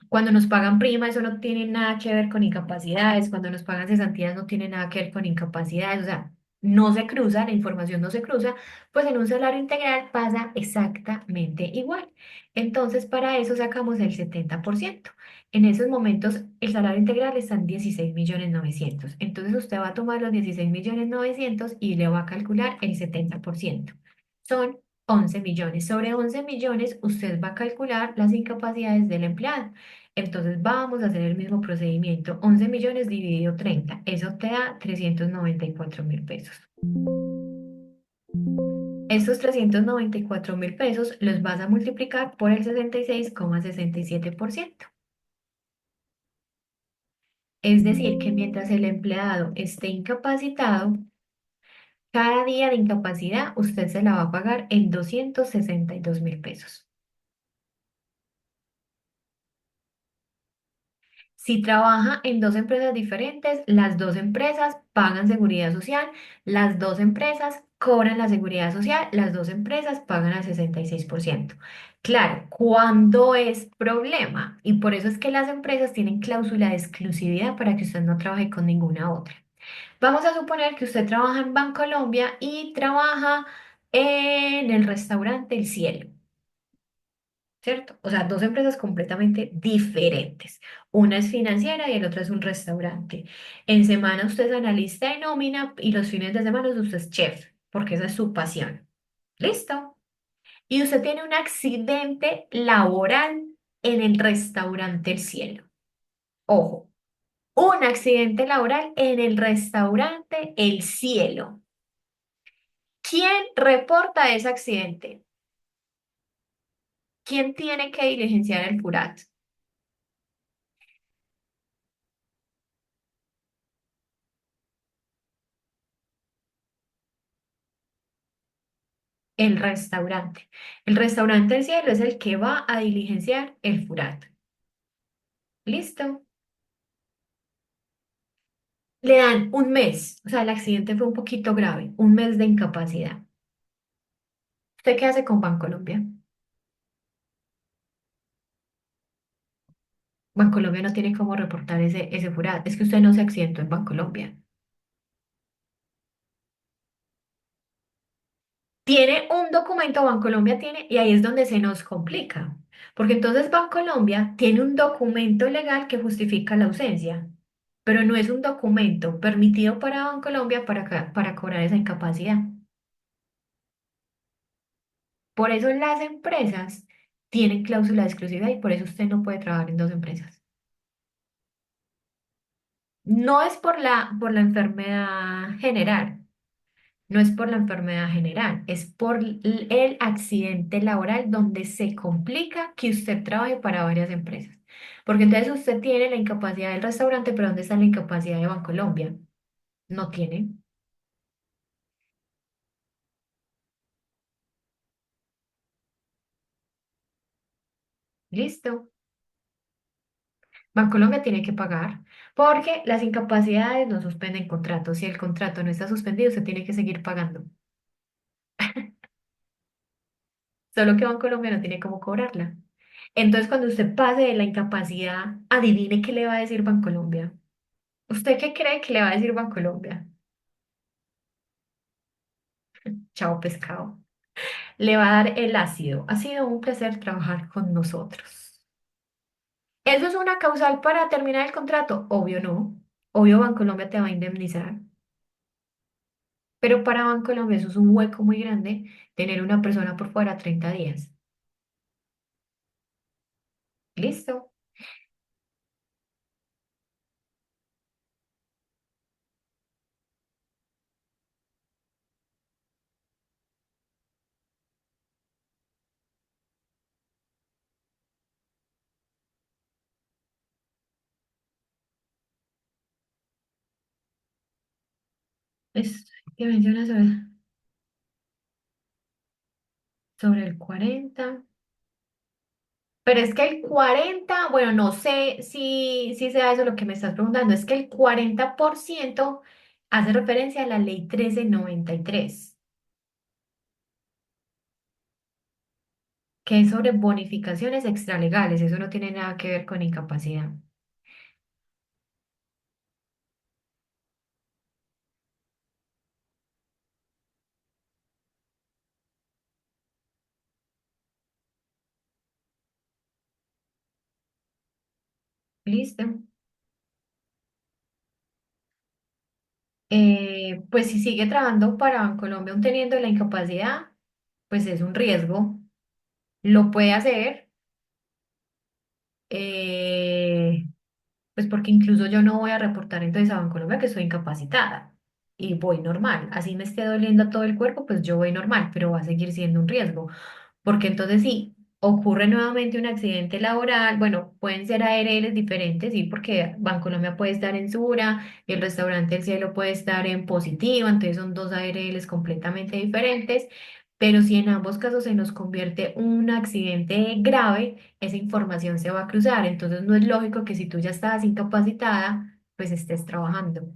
cuando nos pagan prima, eso no tiene nada que ver con incapacidades. Cuando nos pagan cesantías, no tiene nada que ver con incapacidades. O sea, no se cruza, la información no se cruza, pues en un salario integral pasa exactamente igual. Entonces, para eso sacamos el 70%. En esos momentos, el salario integral está en 16.900.000. Entonces, usted va a tomar los 16.900.000 y le va a calcular el 70%. Son 11 millones. Sobre 11 millones, usted va a calcular las incapacidades del empleado. Entonces, vamos a hacer el mismo procedimiento. 11 millones dividido 30. Eso te da 394.000 pesos. Estos 394.000 pesos los vas a multiplicar por el 66,67%. Es decir, que mientras el empleado esté incapacitado, cada día de incapacidad usted se la va a pagar en 262.000 pesos. Si trabaja en dos empresas diferentes, las dos empresas pagan seguridad social, las dos empresas cobran la seguridad social, las dos empresas pagan al 66%. Claro, ¿cuándo es problema? Y por eso es que las empresas tienen cláusula de exclusividad para que usted no trabaje con ninguna otra. Vamos a suponer que usted trabaja en Bancolombia y trabaja en el restaurante El Cielo. ¿Cierto? O sea, dos empresas completamente diferentes. Una es financiera y el otro es un restaurante. En semana usted es analista de nómina y los fines de semana usted es chef, porque esa es su pasión. ¿Listo? Y usted tiene un accidente laboral en el restaurante El Cielo. Ojo, un accidente laboral en el restaurante El Cielo. ¿Quién reporta ese accidente? ¿Quién tiene que diligenciar el FURAT? El restaurante. El restaurante del cielo es el que va a diligenciar el FURAT. ¿Listo? Le dan un mes, o sea, el accidente fue un poquito grave, un mes de incapacidad. ¿Usted qué hace con Bancolombia? Bancolombia no tiene cómo reportar ese FURAT. Es que usted no se accidentó en Bancolombia. Tiene un documento, Bancolombia tiene, y ahí es donde se nos complica. Porque entonces Bancolombia tiene un documento legal que justifica la ausencia, pero no es un documento permitido para Bancolombia para cobrar esa incapacidad. Por eso las empresas tienen cláusula de exclusividad y por eso usted no puede trabajar en dos empresas. No es por la enfermedad general, no es por la enfermedad general, es por el accidente laboral donde se complica que usted trabaje para varias empresas. Porque entonces usted tiene la incapacidad del restaurante, pero ¿dónde está la incapacidad de Bancolombia? No tiene. Listo. Bancolombia tiene que pagar porque las incapacidades no suspenden contratos. Si el contrato no está suspendido, se tiene que seguir pagando. Solo que Bancolombia no tiene cómo cobrarla. Entonces, cuando usted pase de la incapacidad, adivine qué le va a decir Bancolombia. ¿Usted qué cree que le va a decir Bancolombia? Chao, pescado. Le va a dar el ácido. Ha sido un placer trabajar con nosotros. ¿Eso es una causal para terminar el contrato? Obvio no. Obvio Bancolombia te va a indemnizar. Pero para Bancolombia eso es un hueco muy grande tener una persona por fuera 30 días. ¿Listo? Es que menciona sobre el 40. Pero es que el 40, bueno, no sé si sea eso lo que me estás preguntando, es que el 40% hace referencia a la ley 1393, que es sobre bonificaciones extralegales, eso no tiene nada que ver con incapacidad. ¿Listo? Pues si sigue trabajando para Bancolombia aún teniendo la incapacidad, pues es un riesgo. Lo puede hacer, eh, pues porque incluso yo no voy a reportar entonces a Bancolombia que estoy incapacitada y voy normal. Así me esté doliendo todo el cuerpo, pues yo voy normal, pero va a seguir siendo un riesgo. Porque entonces si ocurre nuevamente un accidente laboral, bueno, pueden ser ARLs diferentes, sí, porque Bancolombia puede estar en Sura y el restaurante El Cielo puede estar en Positiva, entonces son dos ARLs completamente diferentes. Pero si en ambos casos se nos convierte un accidente grave, esa información se va a cruzar. Entonces no es lógico que si tú ya estabas incapacitada, pues estés trabajando. O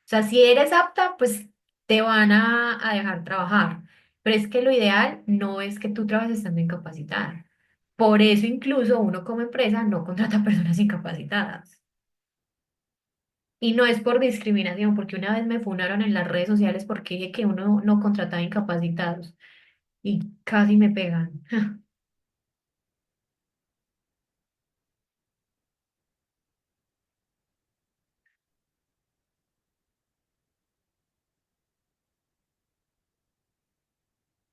sea, si eres apta, pues te van a dejar trabajar. Pero es que lo ideal no es que tú trabajes estando incapacitada. Por eso incluso uno como empresa no contrata personas incapacitadas. Y no es por discriminación, porque una vez me funaron en las redes sociales porque dije que uno no contrataba incapacitados y casi me pegan.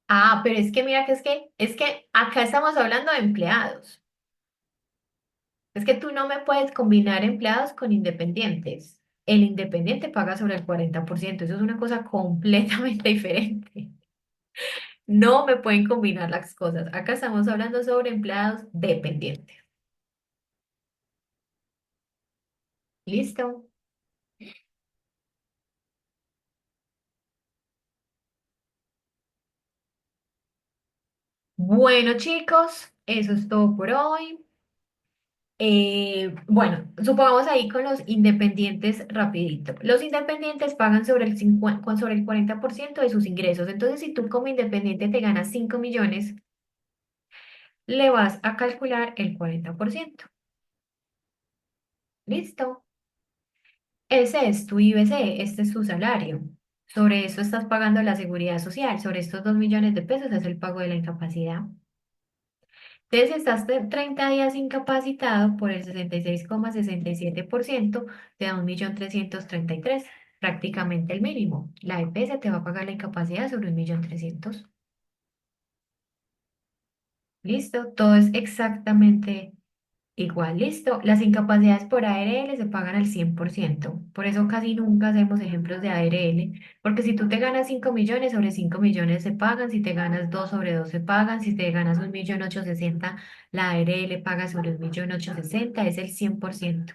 Ah, pero es que mira que es que acá estamos hablando de empleados. Es que tú no me puedes combinar empleados con independientes. El independiente paga sobre el 40%. Eso es una cosa completamente diferente. No me pueden combinar las cosas. Acá estamos hablando sobre empleados dependientes. ¿Listo? Bueno, chicos, eso es todo por hoy. Bueno, supongamos ahí con los independientes rapidito. Los independientes pagan sobre el 50, sobre el 40% de sus ingresos. Entonces, si tú como independiente te ganas 5 millones, le vas a calcular el 40%. ¿Listo? Ese es tu IBC, este es tu salario. Sobre eso estás pagando la seguridad social. Sobre estos 2 millones de pesos es el pago de la incapacidad. Entonces, si estás 30 días incapacitado por el 66,67%, te da 1.333.000, prácticamente el mínimo. La EPS te va a pagar la incapacidad sobre 1.300.000. ¿Listo? Todo es exactamente igual. ¿Listo? Las incapacidades por ARL se pagan al 100%. Por eso casi nunca hacemos ejemplos de ARL, porque si tú te ganas 5 millones, sobre 5 millones se pagan, si te ganas 2 sobre 2 se pagan, si te ganas 1.860.000, la ARL paga sobre 1.860.000, es el 100%.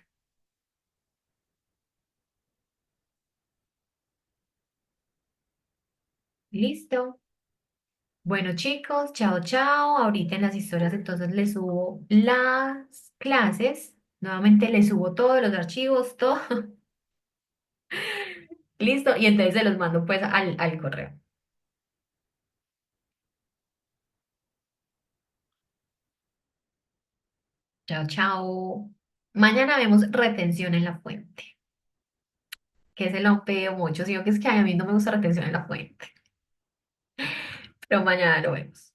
¿Listo? Bueno, chicos, chao, chao. Ahorita en las historias entonces les subo las clases. Nuevamente les subo todos los archivos, todo. Listo. Y entonces se los mando pues al correo. Chao, chao. Mañana vemos retención en la fuente, que se lo han pedido mucho. Sino que es que a mí no me gusta retención en la fuente, pero mañana lo vemos.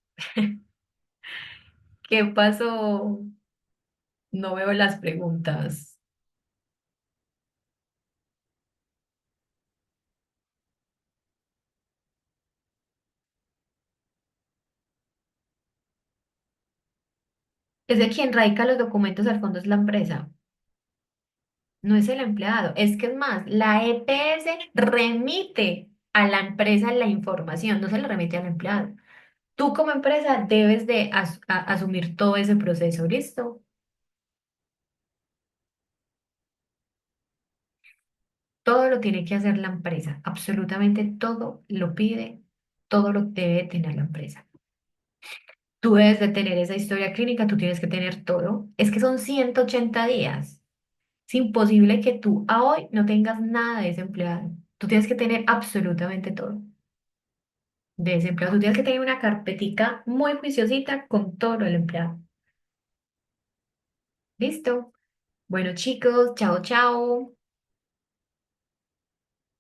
¿Qué pasó? No veo las preguntas. Es de quien radica los documentos al fondo es la empresa, no es el empleado. Es que es más, la EPS remite a la empresa la información, no se le remite al empleado. Tú como empresa debes de asumir todo ese proceso, ¿listo? Todo lo tiene que hacer la empresa, absolutamente todo lo pide, todo lo debe tener la empresa. Tú debes de tener esa historia clínica, tú tienes que tener todo. Es que son 180 días. Es imposible que tú a hoy no tengas nada de ese empleado. Tú tienes que tener absolutamente todo de ese empleado. Tú tienes que tener una carpetica muy juiciosita con todo lo del empleado. ¿Listo? Bueno, chicos, chao, chao.